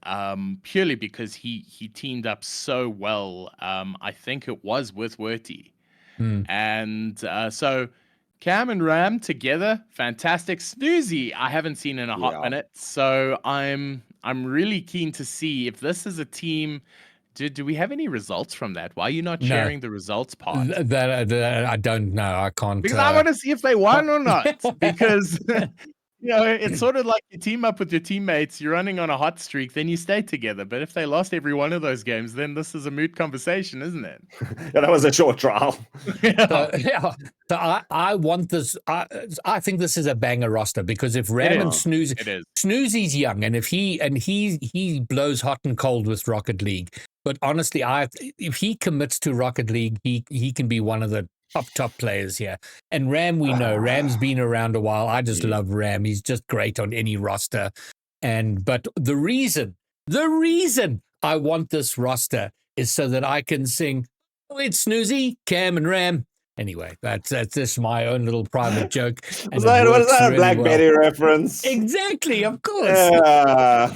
purely because he teamed up so well, I think it was with Werty. And so Cam and Ram together, fantastic. Snoozy, I haven't seen in a hot minute, so I'm really keen to see if this is a team. Do we have any results from that? Why are you not sharing the results part? That I don't know. I can't. Because I want to see if they won or not. Because it's sort of like you team up with your teammates, you're running on a hot streak, then you stay together. But if they lost every one of those games, then this is a moot conversation, isn't it? Yeah, that was a short trial. So I want this. I think this is a banger roster because if Ram and Snoozy's young, and if he blows hot and cold with Rocket League. But honestly, if he commits to Rocket League, he can be one of the top players here. And Ram, we know Ram's been around a while. I just love Ram. He's just great on any roster. But the reason I want this roster is so that I can sing, oh, it's Snoozy, Cam, and Ram. Anyway, that's just my own little private joke. Was that a Blackberry reference? Exactly, of course. Yeah.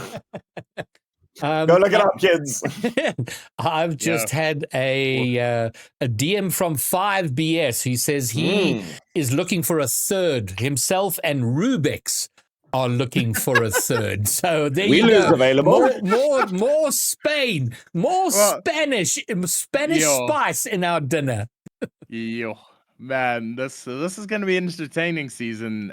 Go look it up, kids. I've just had a DM from 5BS who says he is looking for a third. Himself and Rubix are looking for a third. So there you go. Available. More Spain, Spanish spice in our dinner. Man, this is going to be an entertaining season.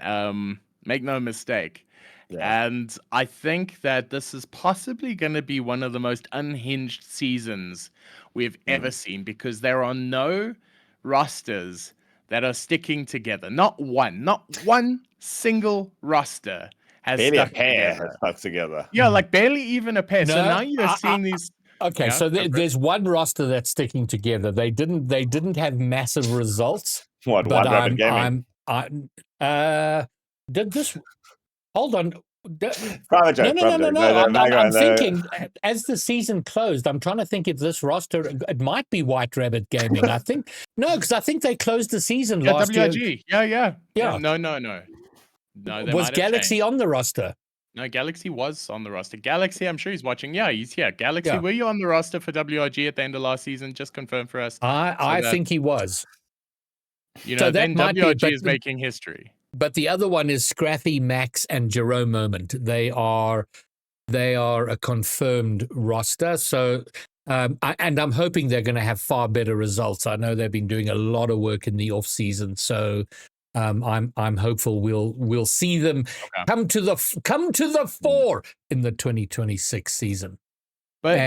Make no mistake. Yeah. And I think that this is possibly going to be one of the most unhinged seasons we've ever seen because there are no rosters that are sticking together. Not one single roster has stuck together. Yeah, like barely even a pair. No, so now you're seeing these. Okay, so there's one roster that's sticking together. They didn't have massive results. What? But White Rabbit Gaming. Did this? Hold on. No. I'm thinking as the season closed. I'm trying to think if this roster. It might be White Rabbit Gaming. I think because I think they closed the season last WRG. year. Yeah. No. Was Galaxy on the roster? No, Galaxy was on the roster. Galaxy, I'm sure he's watching. Yeah, he's here. Galaxy, were you on the roster for WRG at the end of last season? Just confirm for us. I think he was. So then WRG is making history. But the other one is Scrappy, Max, and Jerome Moment. They are a confirmed roster. So, and I'm hoping they're going to have far better results. I know they've been doing a lot of work in the off season. So, I'm hopeful we'll see them come to the fore in the 2026 season. But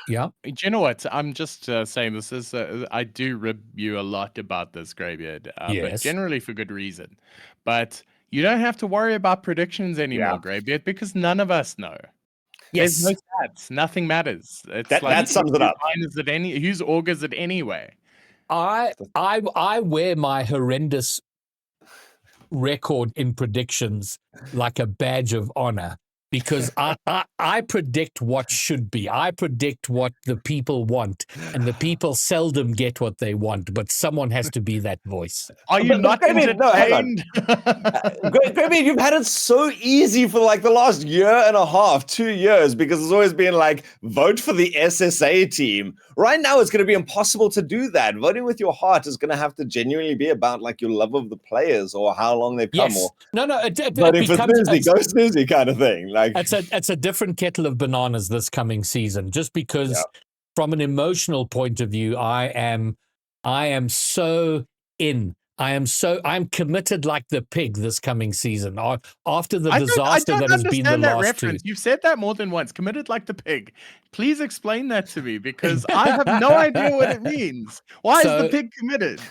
you know what? I'm just saying this is I do rib you a lot about this, Greybeard, but generally for good reason. But you don't have to worry about predictions anymore, Greybeard, because none of us know. Yes. There's no stats. Nothing matters. It's that sums it up. Whose augurs it anyway? I wear my horrendous record in predictions like a badge of honor. because I predict what should be. I predict what the people want, and the people seldom get what they want, but someone has to be that voice. Are you not entertained? No, hang on. Graham, you've had it so easy for like the last year and a half, 2 years, because it's always been like, vote for the SSA team. Right now, it's going to be impossible to do that. Voting with your heart is going to have to genuinely be about like your love of the players or how long they've come. Yes. Or Voting for Snoozy, go Snoozy kind of thing. Like it's a different kettle of bananas this coming season, just because from an emotional point of view, I am so in. I'm committed like the pig this coming season. After the disaster that has been the last reference. You've said that more than once. Committed like the pig. Please explain that to me, because I have no idea what it means. Why is the pig committed?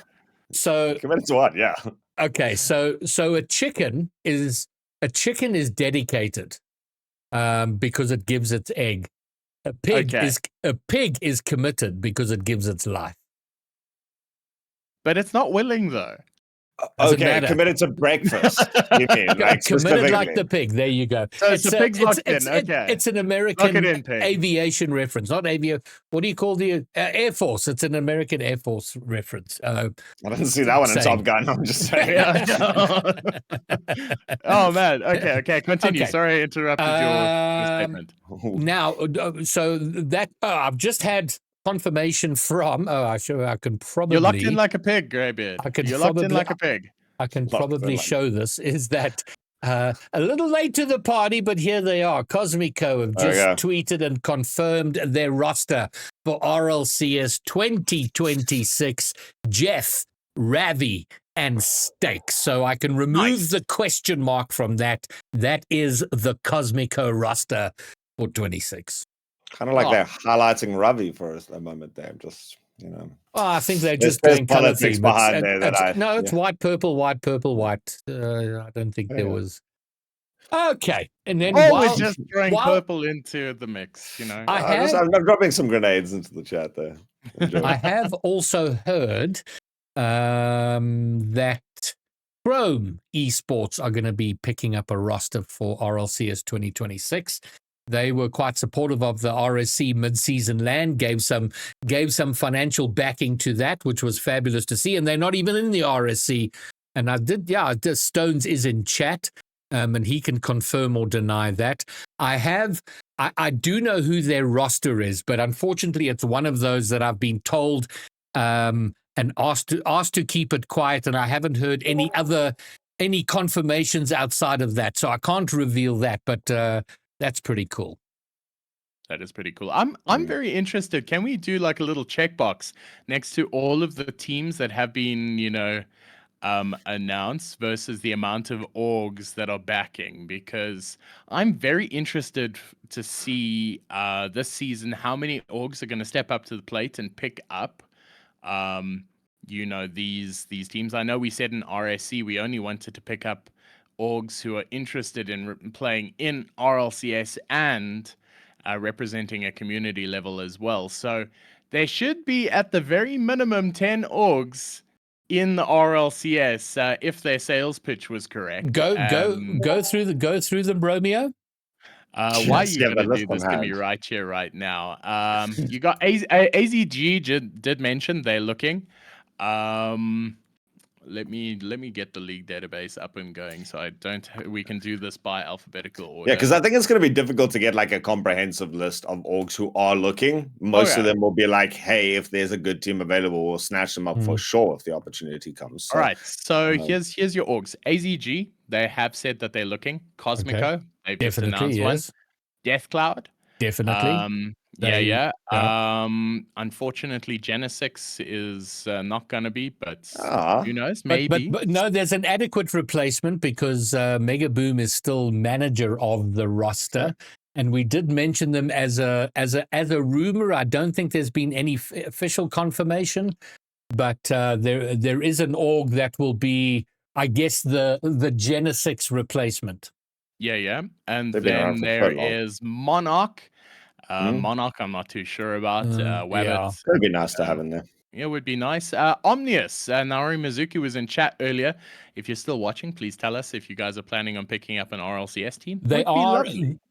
So committed to what? Yeah. Okay. So a chicken is dedicated because it gives its egg. A pig is committed because it gives its life. But it's not willing, though. Okay, committed to breakfast. You mean like committed like the pig? There you go. So it's a pig's locked in. Okay, it's an American aviation reference, not aviation. What do you call the Air Force? It's an American Air Force reference. I didn't see that one in Top Gun. I'm just saying. Oh man. Okay. Continue. Okay. Sorry, I interrupted your statement. Now, so that I've just had confirmation from I can probably you're locked in like a pig, Greybeard. You're locked in like a pig. I can probably show this is that a little late to the party, but here they are. Cosmico have just tweeted and confirmed their roster for RLCS 2026. Jeff, Ravi, and Steak. So I can remove the question mark from that. That is the Cosmico roster for 26. Kind of like they're highlighting Ravi for us a moment there. Just, I think they're just doing color themes behind there. It's white, purple, white, purple, white. I don't think there was. Okay, and then we're just throwing purple into the mix. I'm dropping some grenades into the chat there. I have also heard that Chrome Esports are going to be picking up a roster for RLCS 2026. They were quite supportive of the RSC mid-season land, gave some financial backing to that, which was fabulous to see. And they're not even in the RSC. And Stones is in chat, and he can confirm or deny that. I do know who their roster is, but unfortunately, it's one of those that I've been told and asked to keep it quiet, and I haven't heard any confirmations outside of that, so I can't reveal that. But that's pretty cool. That is pretty cool. I'm very interested. Can we do like a little checkbox next to all of the teams that have been, announced versus the amount of orgs that are backing? Because I'm very interested to see this season how many orgs are going to step up to the plate and pick up, these teams. I know we said in RSC we only wanted to pick up orgs who are interested in playing in RLCS and representing a community level as well. So there should be at the very minimum 10 orgs in the RLCS if their sales pitch was correct. Go through them, Romeo. Why are you going to do this to me right here, right now? You got ACGL did mention they're looking. Let me get the league database up and going so we can do this by alphabetical order. Yeah, because I think it's going to be difficult to get like a comprehensive list of orgs who are looking. Most of them will be like, hey, if there's a good team available, we'll snatch them up for sure if the opportunity comes. So, all right, so here's your orgs. ACGL, they have said that they're looking. Cosmico, they've just announced one. Deathcloud. Definitely. Unfortunately, Genesix is not going to be, but who knows? Maybe. But no, there's an adequate replacement because Mega Boom is still manager of the roster, and we did mention them as a rumor. I don't think there's been any official confirmation, but there is an org that will be, I guess, the Genesix replacement. Yeah, and then there is Monarch. Monarch, I'm not too sure about. Wabbit. It would be nice to have in there. Yeah, it would be nice. Omnius, Naori Mizuki was in chat earlier. If you're still watching, please tell us if you guys are planning on picking up an RLCS team. They are.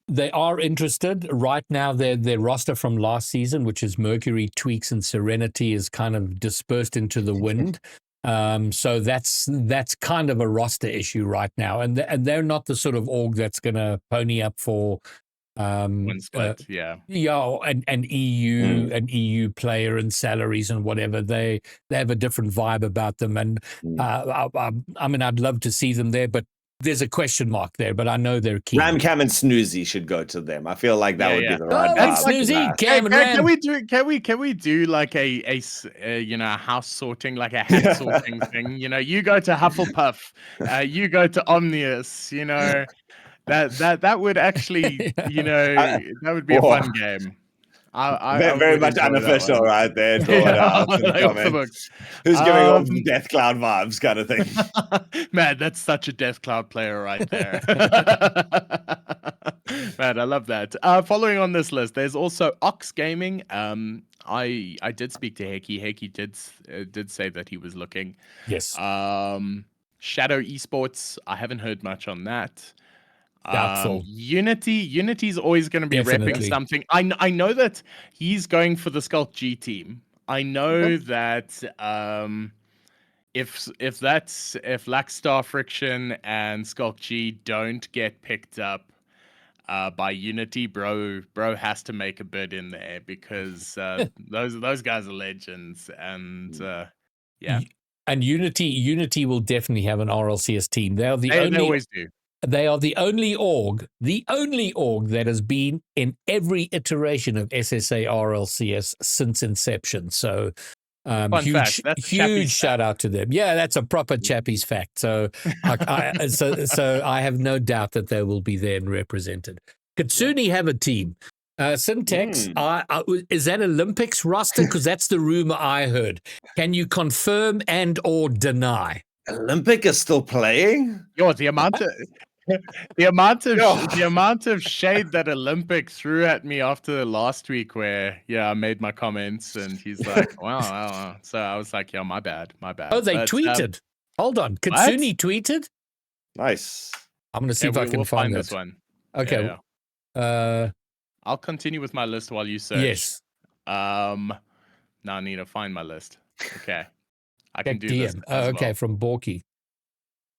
They are interested right now. Their roster from last season, which is Mercury, Tweaks, and Serenity, is kind of dispersed into the wind. So that's kind of a roster issue right now, and they're not the sort of org that's going to pony up for One split, an EU player and salaries and whatever. They have a different vibe about them, and I mean, I'd love to see them there, but there's a question mark there. But I know they're keen. Ramcam and Snoozy should go to them. I feel like that would be the right vibe. Snoozy, Cam and Ram. Can we do like a you know, a house sorting, like a hat sorting thing? You know, you go to Hufflepuff, you go to Omnius. You know, that would actually, you know, that would be a fun game. I very much unofficial right there. Draw it out in the comments. Who's giving off Death Cloud vibes kind of thing? Man, that's such a Death Cloud player right there. Man, I love that. Following on this list, there's also Ox Gaming. I did speak to Heki. Heki did say that he was looking. Yes. Shadow Esports. I haven't heard much on that. Doubtful. Unity's always going to be repping something. I know that he's going for the Skulk G team. I know that if Lackstar Friction and Skulk G don't get picked up by Unity, bro has to make a bid in there, because those guys are legends, and yeah. And Unity will definitely have an RLCS team. They always do. They are the only org that has been in every iteration of SSA RLCS since inception. So huge shout out to them. Yeah, that's a proper Chappie's fact. So so I have no doubt that they will be there and represented. Katsuni have a team. Syntax, is that Olympics roster? Because that's the rumor I heard. Can you confirm and or deny? Olympic is still playing? Yo, the amount of shade that Olympic threw at me after last week, where I made my comments, and he's like, wow. So I was like, my bad. Oh, they tweeted. Hold on, Katsuni tweeted. Nice. I'm going to see if I can find this one. Okay. I'll continue with my list while you search. Yes. Now I need to find my list. Okay. I can do this. Okay, from Borky.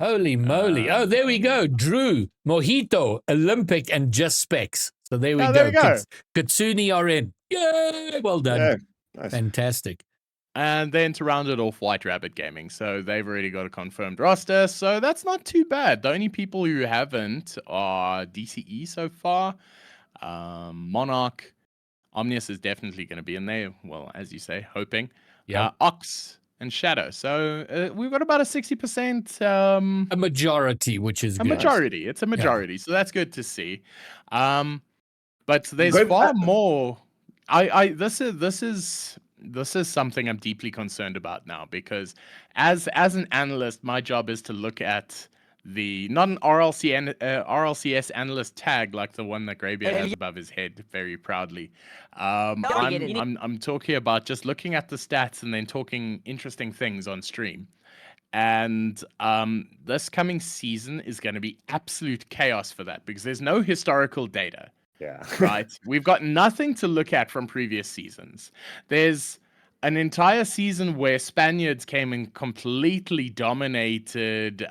Holy moly. There we go. Drew, Mojito, Olympic, and Just Specs. So there we go. Katsuni are in. Yay! Well done. Yeah, nice. Fantastic. And then to round it off, White Rabbit Gaming. So they've already got a confirmed roster. So that's not too bad. The only people who haven't are DCE so far. Monarch. Omnius is definitely going to be in there. Well, as you say, hoping. Yeah. Ox and Shadow. So we've got about a 60%. A majority, which is good. Majority. It's a majority. So that's good to see. But there's far more. This is something I'm deeply concerned about now, because as an analyst, my job is to look at not an RLCS analyst tag like the one that Greybeard has above his head very proudly. I'm talking about just looking at the stats and then talking interesting things on stream. And this coming season is going to be absolute chaos for that, because there's no historical data. Yeah. Right? We've got nothing to look at from previous seasons. There's an entire season where Spaniards came and completely dominated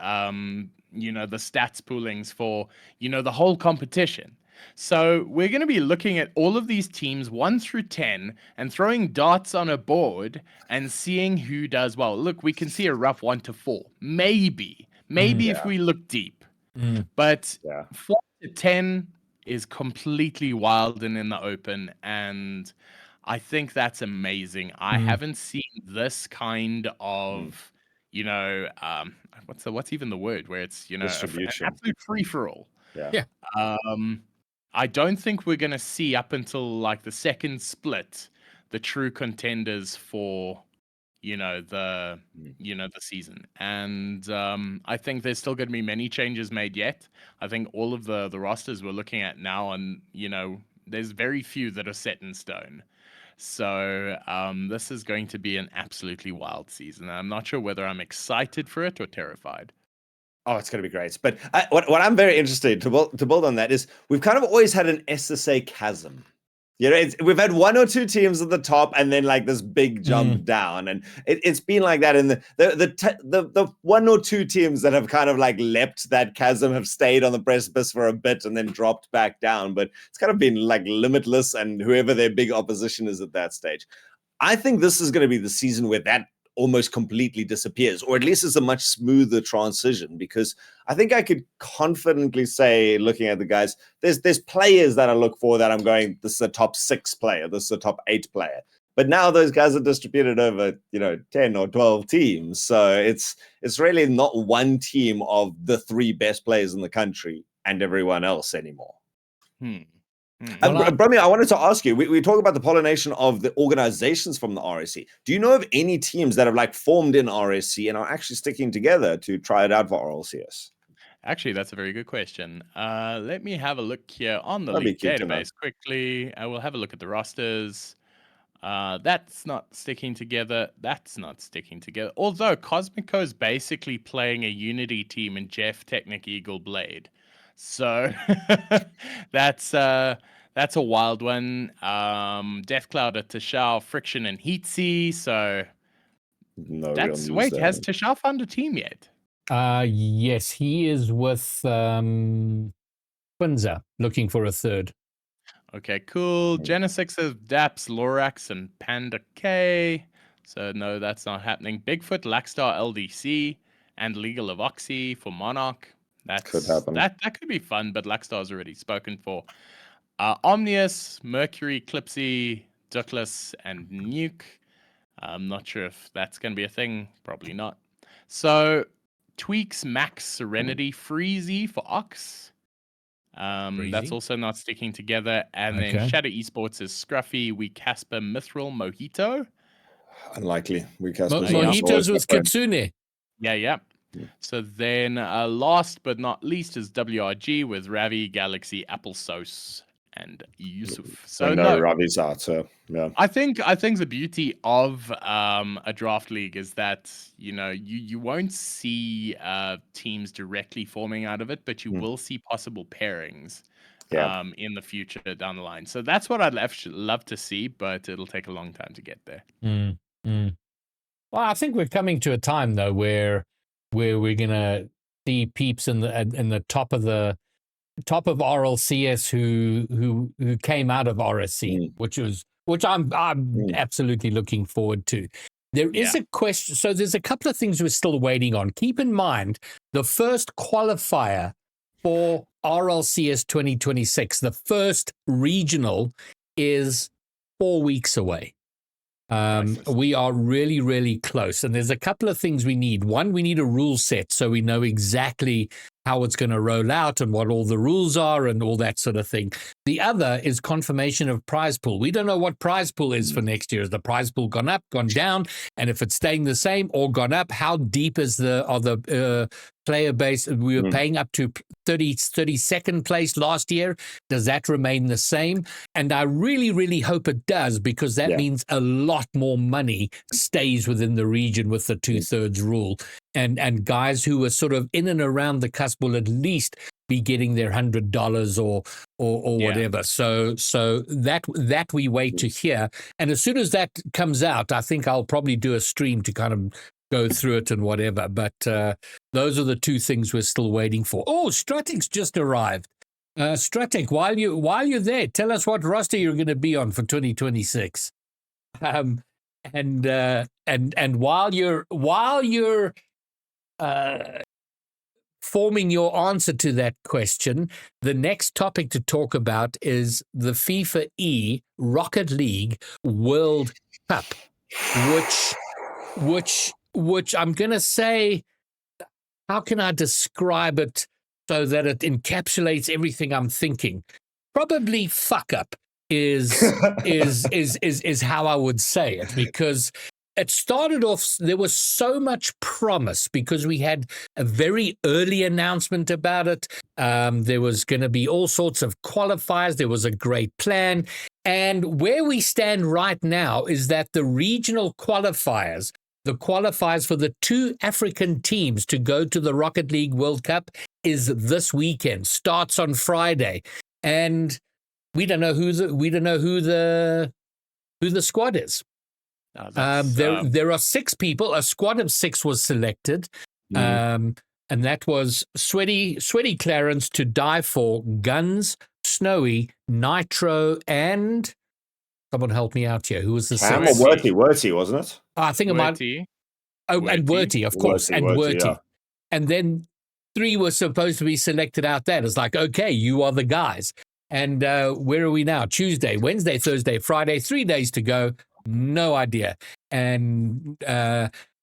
the stats poolings for, the whole competition. So we're going to be looking at all of these teams 1 through 10 and throwing darts on a board and seeing who does well. Look, we can see a rough 1 to 4. Maybe if we look deep. But 4 to 10 is completely wild and in the open, and I think that's amazing. I haven't seen this kind of, what's even the word where it's, an absolute free for all. Yeah. I don't think we're going to see up until like the second split the true contenders for, the season. And I think there's still going to be many changes made yet. I think all of the rosters we're looking at now, and there's very few that are set in stone. So this is going to be an absolutely wild season. I'm not sure whether I'm excited for it or terrified. Oh, it's going to be great. But what I'm very interested to build on that is we've kind of always had an SSA chasm. You know, we've had one or two teams at the top, and then like this big jump down, and it's been like that. And the one or two teams that have kind of like leapt that chasm have stayed on the precipice for a bit and then dropped back down. But it's kind of been like limitless, and whoever their big opposition is at that stage. I think this is going to be the season where that almost completely disappears, or at least it's a much smoother transition, because I think I could confidently say, looking at the guys, there's players that I look for that I'm going, this is a top 6 player, this is a top 8 player. But now those guys are distributed over, 10 or 12 teams. So it's really not one team of the 3 best players in the country and everyone else anymore. Brommy, I wanted to ask you, we talk about the pollination of the organizations from the RSC. Do you know of any teams that have like formed in RSC and are actually sticking together to try it out for RLCS? Actually, that's a very good question. Let me have a look here on the league database quickly. I will have a look at the rosters. That's not sticking together. That's not sticking together. Although Cosmico is basically playing a Unity team in Jeff Technic Eagle Blade. So that's a wild one. Deathcloud at Tashao, Friction and Heatsy. So has Tashao found a team yet? Yes, he is with Quinza, looking for a third. Okay, cool. Genesix has Daps, Lorax, and Panda K. So no, that's not happening. Bigfoot, Lackstar, LDC, and Legal of Oxy for Monarch. Could happen. That could be fun, but Lackstar's already spoken for. Omnius, Mercury, Clipsy, Douglas, and Nuke. I'm not sure if that's going to be a thing. Probably not. So Tweaks, Max, Serenity, Freezy for Ox. That's also not sticking together. And then Shadow Esports is Scruffy, We Casper, Mithril, Mojito. Unlikely. We Casper. Mojito's with Kitsune. Yeah. So then last but not least is WRG with Ravi, Galaxy, Applesauce, and Yusuf. So no, Ravi's out. So yeah, I think the beauty of a draft league is that you won't see teams directly forming out of it, but you will see possible pairings in the future down the line. So that's what I'd love to see, but it'll take a long time to get there. Well, I think we're coming to a time though where we're gonna see peeps in the top of RLCS who came out of RSC, which I'm absolutely looking forward to. There is a question. So there's a couple of things we're still waiting on. Keep in mind the first qualifier for RLCS 2026, the first regional, is 4 weeks away. We are really, really close. And there's a couple of things we need. One, we need a rule set so we know exactly how it's going to roll out and what all the rules are and all that sort of thing. The other is confirmation of prize pool. We don't know what prize pool is for next year. Is the prize pool gone up, gone down? And if it's staying the same or gone up, how deep is the player base? We were paying up to 32nd place last year. Does that remain the same? And I really, really hope it does, because that means a lot more money stays within the region with the 2/3 rule. And guys who are sort of in and around the cusp will at least be getting their $100 or whatever. So that we wait to hear. And as soon as that comes out, I think I'll probably do a stream to kind of go through it and whatever. But those are the two things we're still waiting for. Oh, Stratic's just arrived. Stratic, while you're there, tell us what roster you're going to be on for 2026. And while you're forming your answer to that question, the next topic to talk about is the FIFA E Rocket League World Cup, which I'm going to say, how can I describe it so that it encapsulates everything I'm thinking? Probably fuck up is how I would say it, because it started off, there was so much promise because we had a very early announcement about it. There was going to be all sorts of qualifiers. There was a great plan. And where we stand right now is that the regional qualifiers the qualifiers for the 2 African teams to go to the Rocket League World Cup is this weekend. Starts on Friday, and we don't know who the squad is. There are 6 people. A squad of 6 was selected, and that was Sweaty Clarence, To Die For, Guns, Snowy, Nitro, and someone help me out here. Who was the Cam 6th? or Werty, wasn't it? I think it might. Oh, and Werty, of course, and Werty. Yeah. And then 3 were supposed to be selected out there. It's like, okay, you are the guys. And where are we now? Tuesday, Wednesday, Thursday, Friday, 3 days to go. No idea. And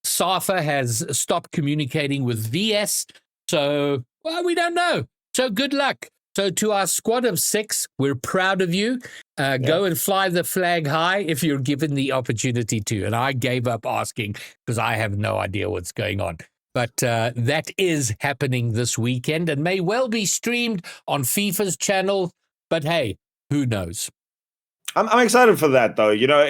Safa has stopped communicating with VS. So, well, we don't know. So good luck. So to our squad of 6, we're proud of you. Go and fly the flag high if you're given the opportunity to. And I gave up asking because I have no idea what's going on. But that is happening this weekend and may well be streamed on FIFA's channel. But hey, who knows? I'm excited for that, though. You know,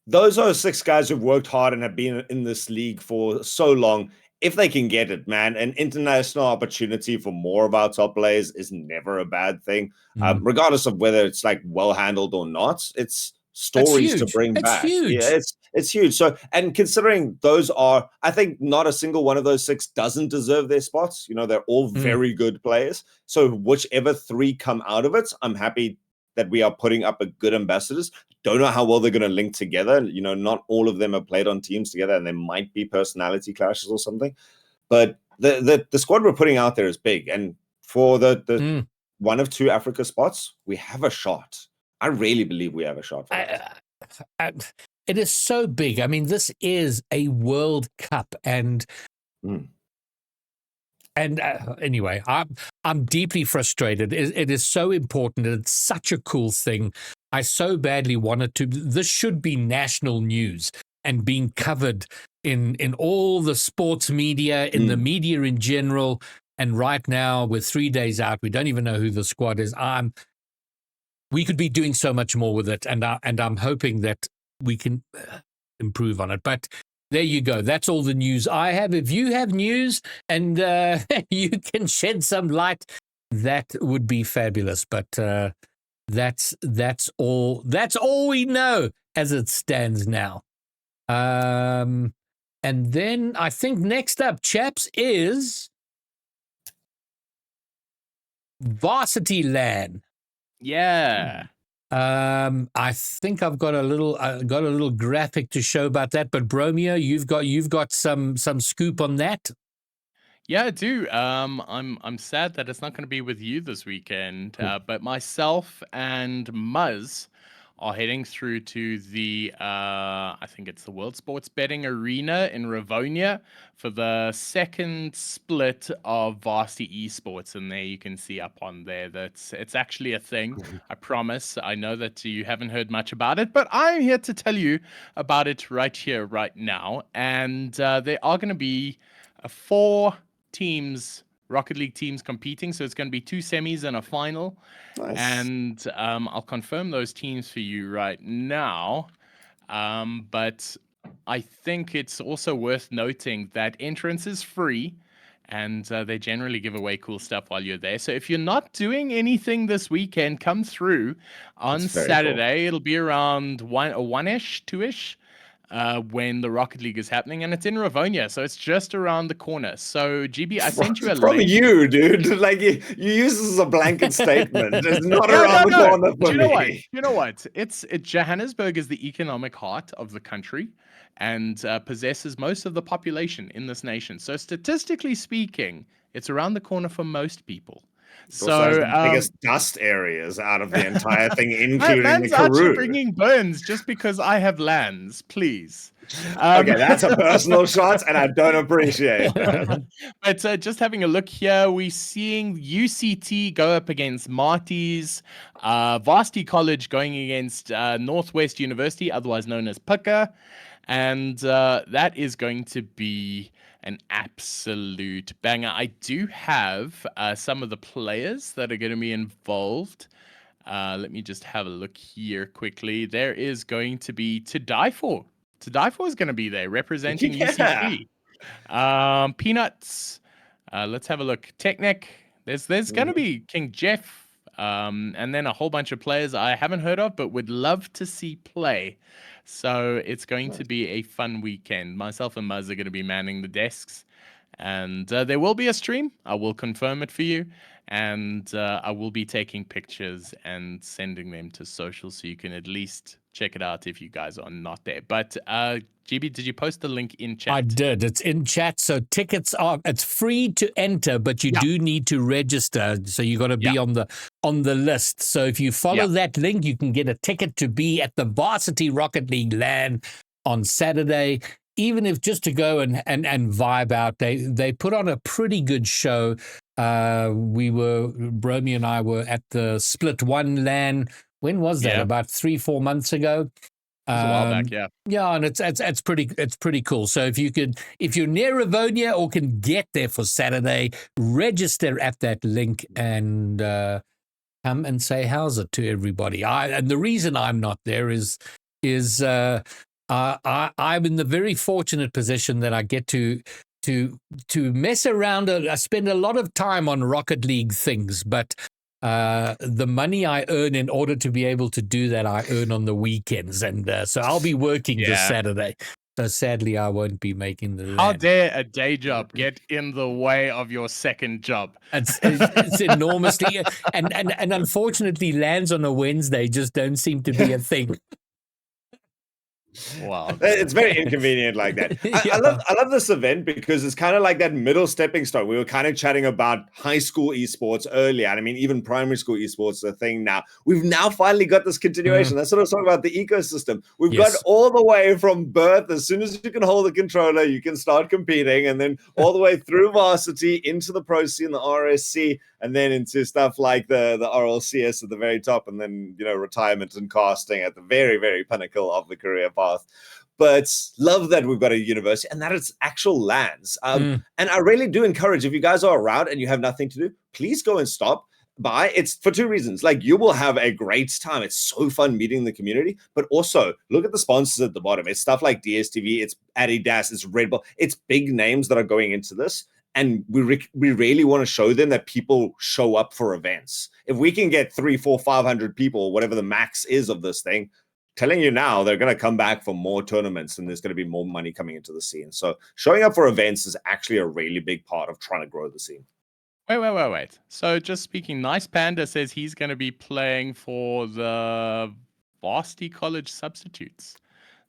those are 6 guys who've worked hard and have been in this league for so long. If they can get it, man, an international opportunity for more of our top players is never a bad thing, regardless of whether it's like well handled or not. It's stories to bring back. Huge. Yeah, it's huge. So, and considering those are, I think not a single one of those 6 doesn't deserve their spots. You know, they're all very good players. So whichever 3 come out of it, I'm happy that we are putting up a good ambassadors. Don't know how well they're going to link together. You know, not all of them have played on teams together, and there might be personality clashes or something. But the squad we're putting out there is big, and for the 1 of 2 Africa spots, we have a shot. I really believe we have a shot for that. It is so big. I mean, this is a World Cup, and anyway, I'm deeply frustrated. It is so important. It's such a cool thing. I so badly wanted to. This should be national news and being covered in all the sports media, in the media in general. And right now, we're 3 days out. We don't even know who the squad is. We could be doing so much more with it, and I'm hoping that we can improve on it. But there you go. That's all the news I have. If you have news and you can shed some light, that would be fabulous. But that's all we know as it stands now. And then I think next up, chaps, is Varsity LAN. Yeah. I think I've got a little graphic to show about that. But Bromeo, you've got some scoop on that. Yeah, I do. I'm sad that it's not going to be with you this weekend. But myself and Muzz are heading through to the I think it's the World Sports Betting Arena in Rivonia for the second split of Varsity Esports, and there you can see up on there that it's actually a thing. I promise. I know that you haven't heard much about it, but I'm here to tell you about it right here, right now. And there are going to be 4 teams, Rocket League teams competing. So it's going to be 2 semis and a final. Nice. And I'll confirm those teams for you right now. But I think it's also worth noting that entrance is free, and they generally give away cool stuff while you're there. So if you're not doing anything this weekend, come through on Saturday. Cool. It'll be around 1-ish, 2-ish. When the Rocket League is happening, and it's in Rivonia, so it's just around the corner. So, GB, I sent you a from link. you, dude. Like you use this as a blanket statement. It's not around the corner for me. You know what? Johannesburg is the economic heart of the country, and possesses most of the population in this nation. So, statistically speaking, it's around the corner for most people. So the biggest dust areas out of the entire thing, including man's the Karoo. Bringing burns just because I have lands, please. Okay, that's a personal shot, and I don't appreciate that. But just having a look here, we're seeing UCT go up against Marty's, Varsity College going against Northwest University, otherwise known as Pika, and that is going to be an absolute banger. I do have some of the players that are going to be involved. Let me just have a look here quickly. There is going to be To Die For to die for is going to be there representing Yeah. UCC. Peanuts. Let's have a look. Technic. There's going to be King Jeff. And then a whole bunch of players I haven't heard of, but would love to see play. So it's going to be a fun weekend. Myself and Muzz are going to be manning the desks. And there will be a stream. I will confirm it for you. And I will be taking pictures and sending them to social so you can at least check it out if you guys are not there. But GB, did you post the link in chat? I did. It's in chat. So tickets it's free to enter, but you do need to register. So you got to be on the list. So if you follow that link, you can get a ticket to be at the Varsity Rocket League LAN on Saturday. Even if just to go and vibe out, they put on a pretty good show. Bromy and I were at the Split 1 LAN. When was that? About 3-4 months ago. It was a while back, yeah, and it's pretty cool. So if you're near Rivonia or can get there for Saturday, register at that link and come and say how's it to everybody. And the reason I'm not there is I'm in the very fortunate position that I get to mess around. I spend a lot of time on Rocket League things, but the money I earn in order to be able to do that, I earn on the weekends. And so I'll be working this Saturday. So sadly, I won't be making the LAN. How dare a day job get in the way of your second job? It's enormously, and unfortunately, LANs on a Wednesday just don't seem to be a thing. Wow, it's very inconvenient like that. I love this event because it's kind of like that middle stepping stone. We were kind of chatting about high school esports earlier, and I mean even primary school esports is a thing now. We've now finally got this continuation. That's what I was talking about, the ecosystem. We've got all the way from birth. As soon as you can hold the controller, you can start competing, and then all the way through varsity into the Pro C and the RSC, and then into stuff like the RLCS at the very top, and then retirement and casting at the very, very pinnacle of the career path. But love that we've got a university and that it's actual LANs. And I really do encourage, if you guys are around and you have nothing to do, please go and stop by. It's for two reasons. Like, you will have a great time. It's so fun meeting the community, but also look at the sponsors at the bottom. It's stuff like DSTV, it's Adidas, it's Red Bull, it's big names that are going into this. And we really want to show them that people show up for events. If we can get 300, 400, 500 people, whatever the max is of this thing, telling you now, they're going to come back for more tournaments and there's going to be more money coming into the scene. So showing up for events is actually a really big part of trying to grow the scene. Wait. So just speaking, Nice Panda says he's going to be playing for the Varsity College Substitutes.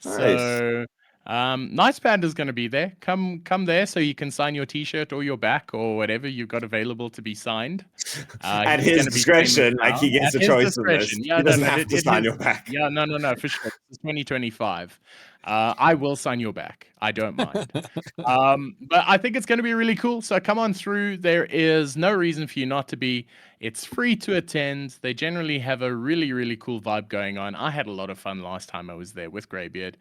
Nice. So Nice Panda's going to be there. Come there so you can sign your T-shirt or your back or whatever you've got available to be signed. At his discretion, like he gets a choice in this. Yeah, he doesn't have to sign your back. Yeah, no, for sure. It's 2025. I will sign your back. I don't mind. But I think it's going to be really cool. So come on through. There is no reason for you not to be. It's free to attend. They generally have a really, really cool vibe going on. I had a lot of fun last time I was there with Greybeard.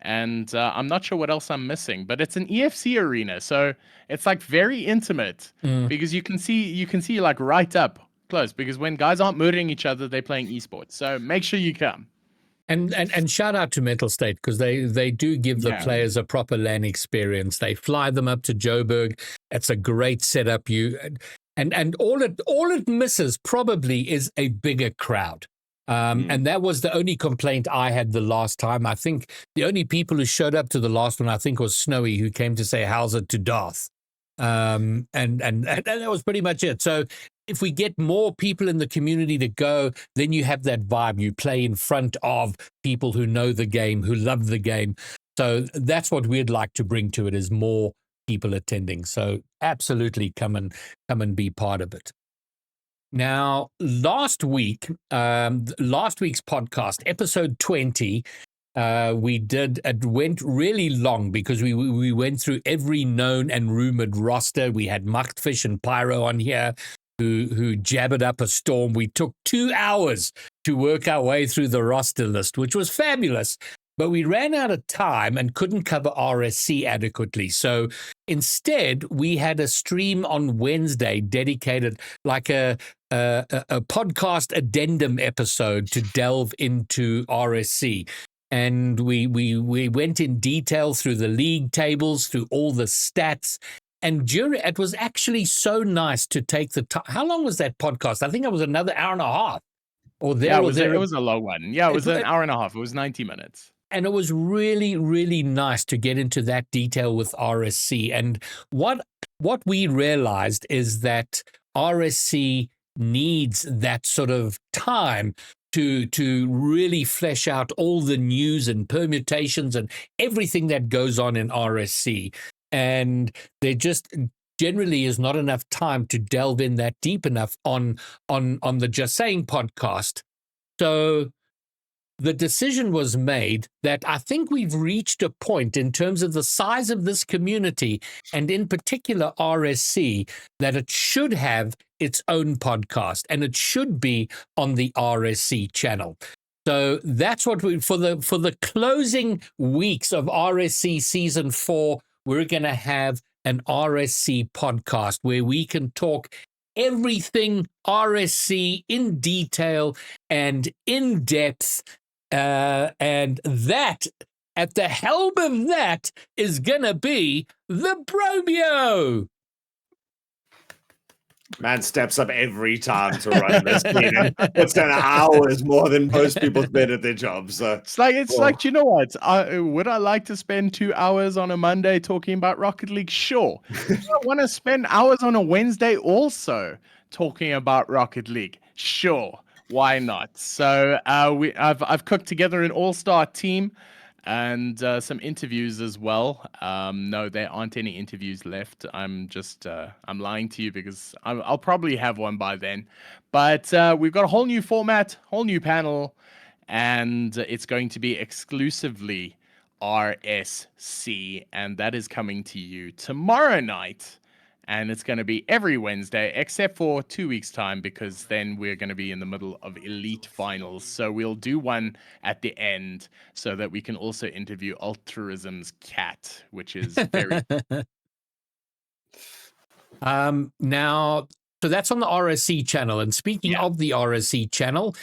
And I'm not sure what else I'm missing, but it's an EFC arena, so it's like very intimate because you can see like right up close. Because when guys aren't murdering each other, they're playing esports. So make sure you come. And shout out to Mental State because they do give the players a proper LAN experience. They fly them up to Joburg. It's a great setup. And all it misses probably is a bigger crowd. And that was the only complaint I had the last time. I think the only people who showed up to the last one, I think, was Snowy, who came to say how's it to Darth. And that was pretty much it. So if we get more people in the community to go, then you have that vibe. You play in front of people who know the game, who love the game. So that's what we'd like to bring to it, is more people attending. So absolutely come and be part of it. Now, last week's podcast, episode 20, it went really long because we went through every known and rumored roster. We had Muchtfish and Pyro on here who jabbered up a storm. We took 2 hours to work our way through the roster list, which was fabulous. But we ran out of time and couldn't cover RSC adequately. So instead, we had a stream on Wednesday dedicated, like a podcast addendum episode to delve into RSC. and we went in detail through the league tables, through all the stats. And it was actually so nice to take the time. How long was that podcast? I think it was another hour and a half. It was a long one. Yeah, it was an hour and a half. It was 90 minutes. And it was really, really nice to get into that detail with RSC. And what we realized is that RSC needs that sort of time to really flesh out all the news and permutations and everything that goes on in RSC. And there just generally is not enough time to delve in that deep enough on the Just Saying podcast. So the decision was made that I think we've reached a point in terms of the size of this community, and in particular RSC, that it should have its own podcast, and it should be on the RSC channel. So that's what for the closing weeks of RSC season 4, we're going to have an RSC podcast where we can talk everything RSC in detail and in depth. And that, at the helm of that, is going to be the Bromeo. Man steps up every time to run this meeting. It's an hours more than most people spend at their jobs. So it's like, you know what? Would I like to spend 2 hours on a Monday talking about Rocket League? Sure. I want to spend hours on a Wednesday also talking about Rocket League. Sure. Why not? So I've cooked together an all-star team and some interviews as well. No, there aren't any interviews left. I'm lying to you because I'll probably have one by then. But we've got a whole new format, whole new panel, and it's going to be exclusively RSC, and that is coming to you tomorrow night. And it's going to be every Wednesday, except for 2 weeks' time, because then we're going to be in the middle of Elite Finals. So we'll do one at the end so that we can also interview Altruism's cat, which is very... Now, so that's on the RSC channel. And speaking of the RSC channel,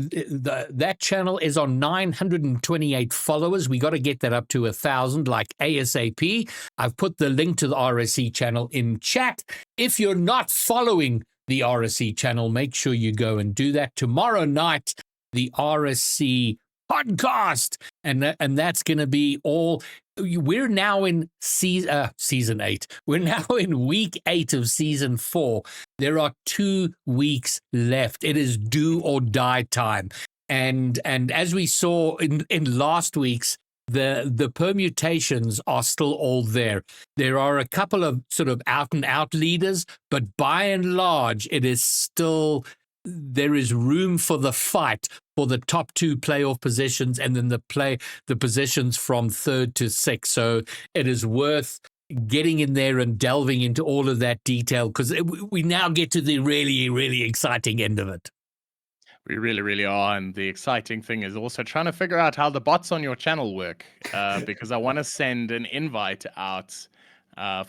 that channel is on 928 followers. We got to get that up to 1,000 like ASAP. I've put the link to the RSC channel in chat. If you're not following the RSC channel, make sure you go and do that. Tomorrow night, the RSC podcast, and that's going to be all. We're now in season 8. We're now in week 8 of season 4. There are 2 weeks left. It is do or die time. And as we saw in last week's, the permutations are still all there. There are a couple of sort of out and out leaders, but by and large, it is still, there is room for the fight for the top 2 playoff positions, and then the positions from 3rd to 6th. So it is worth getting in there and delving into all of that detail, because we now get to the really, really exciting end of it. We really, really are. And the exciting thing is also trying to figure out how the bots on your channel work, because I want to send an invite out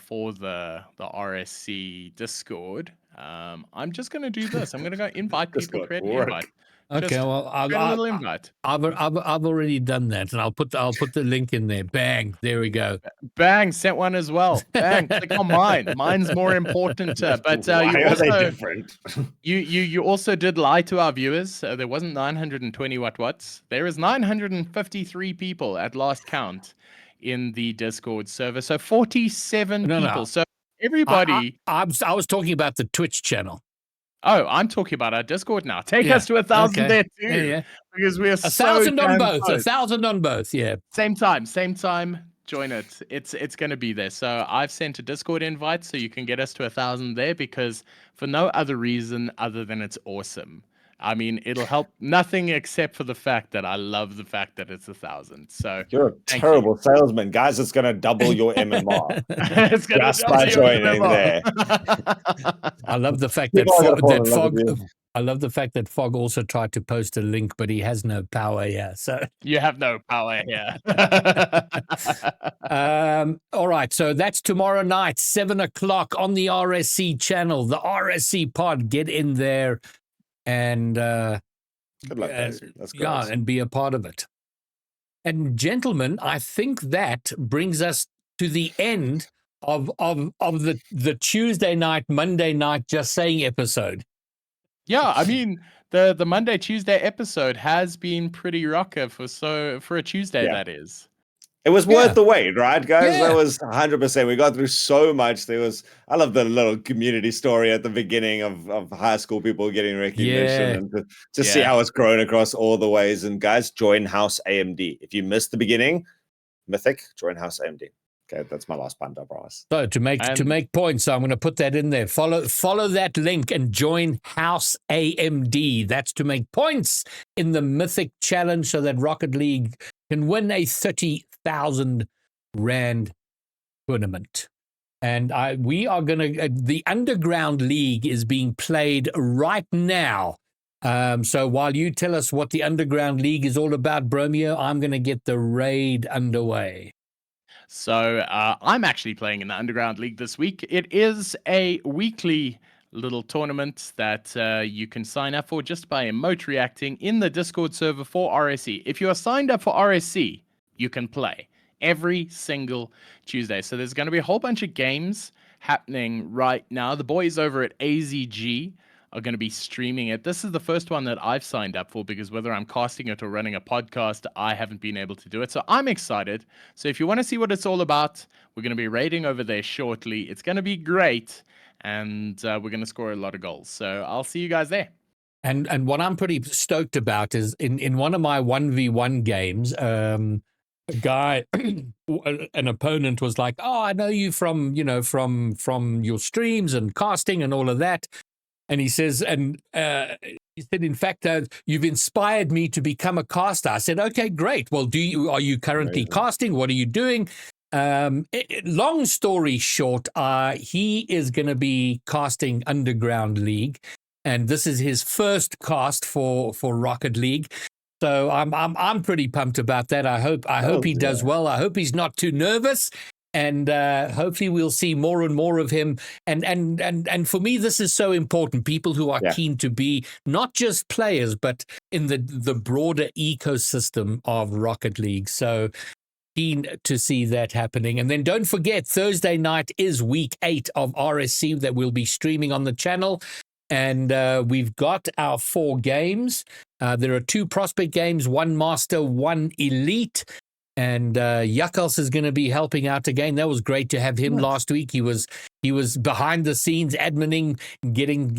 for the RSC Discord. I'm just going to do this. I'm going to go invite people, create an invite. Okay, well, I've already done that, and I'll put the link in there. Bang, there we go. Bang, sent one as well. Bang, click on mine. Mine's more important. But you also different. you also did lie to our viewers. There wasn't 920 watts. There is 953 people at last count in the Discord server. So 47 people. No. So everybody. I was talking about the Twitch channel. Oh, I'm talking about our Discord now. Take us to 1,000 there too. Yeah. Because we are 1,000 on both. 1,000 on both. Yeah. Same time. Join it. It's going to be there. So I've sent a Discord invite so you can get us to 1,000 there, because for no other reason other than it's awesome. I mean, it'll help nothing except for the fact that I love the fact that it's 1,000. So you're a terrible salesman, guys. It's going to double your MMR. It's going to by joining there. I love the fact that Fog also tried to post a link, but he has no power here. So you have no power here. All right. So that's tomorrow night, 7 o'clock on the RSC channel, the RSC pod. Get in there. And good luck, guys. And be a part of it. And gentlemen, I think that brings us to the end of the Tuesday night, Monday night Just Saying episode. Yeah, I mean the Monday Tuesday episode has been pretty rocker for a Tuesday, that is. It was worth the wait, right, guys? That was 100%. We got through so much. I love the little community story at the beginning of high school people getting recognition and to see how it's grown across all the ways. And guys, join House AMD. If you missed the beginning, Mythic, join House AMD. Okay, that's my last punt, I promise. So to make points, so I'm going to put that in there. Follow that link and join House AMD. That's to make points in the Mythic Challenge so that Rocket League can win a 30,000 Rand tournament. And we are going to, the Underground League is being played right now. So while you tell us what the Underground League is all about, Bromeo, I'm going to get the raid underway. So I'm actually playing in the Underground League this week. It is a weekly little tournament that you can sign up for just by emote reacting in the Discord server for RSC. If you are signed up for RSC, you can play every single Tuesday. So there's going to be a whole bunch of games happening right now. The boys over at ACGL are going to be streaming it. This is the first one that I've signed up for because whether I'm casting it or running a podcast, I haven't been able to do it. So I'm excited. So if you want to see what it's all about, we're going to be raiding over there shortly. It's going to be great. And we're going to score a lot of goals. So I'll see you guys there. And what I'm pretty stoked about is in one of my 1v1 games, a guy, an opponent was like, "Oh, I know you from your streams and casting and all of that." And he says, he said, in fact, you've inspired me to become a caster. I said, okay, great. Well, are you currently casting? What are you doing? Long story short, he is going to be casting Underground League, and this is his first cast for Rocket League. So I'm pretty pumped about that. I hope he does well. I hope he's not too nervous. And hopefully we'll see more and more of him. And for me, this is so important. People who are keen to be not just players, but in the broader ecosystem of Rocket League. So keen to see that happening. And then don't forget, Thursday night is week 8 of RSC that we'll be streaming on the channel. And we've got our 4 games. There are 2 prospect games, 1 master, 1 elite. And Yakals is going to be helping out again. That was great to have him last week. He was behind the scenes, adminning, getting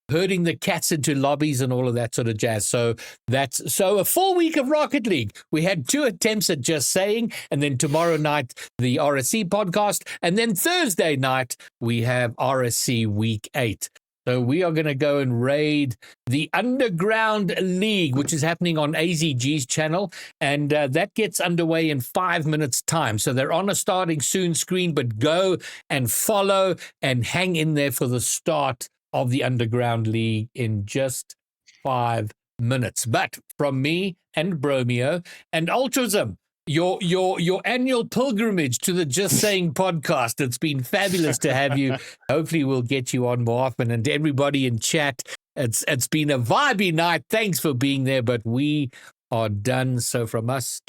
herding the cats into lobbies and all of that sort of jazz. So a full week of Rocket League. We had 2 attempts at Just Saying, and then tomorrow night the RSC podcast, and then Thursday night we have RSC week 8. So we are going to go and raid the Underground League, which is happening on AZG's channel, and that gets underway in 5 minutes' time. So they're on a starting soon screen, but go and follow and hang in there for the start of the Underground League in just 5 minutes. But from me and Bromeo and Ultrazim, your annual pilgrimage to the Just Saying podcast. It's been fabulous to have you. Hopefully we'll get you on more often. And everybody in chat, it's been a vibey night. Thanks for being there, but we are done. So from us to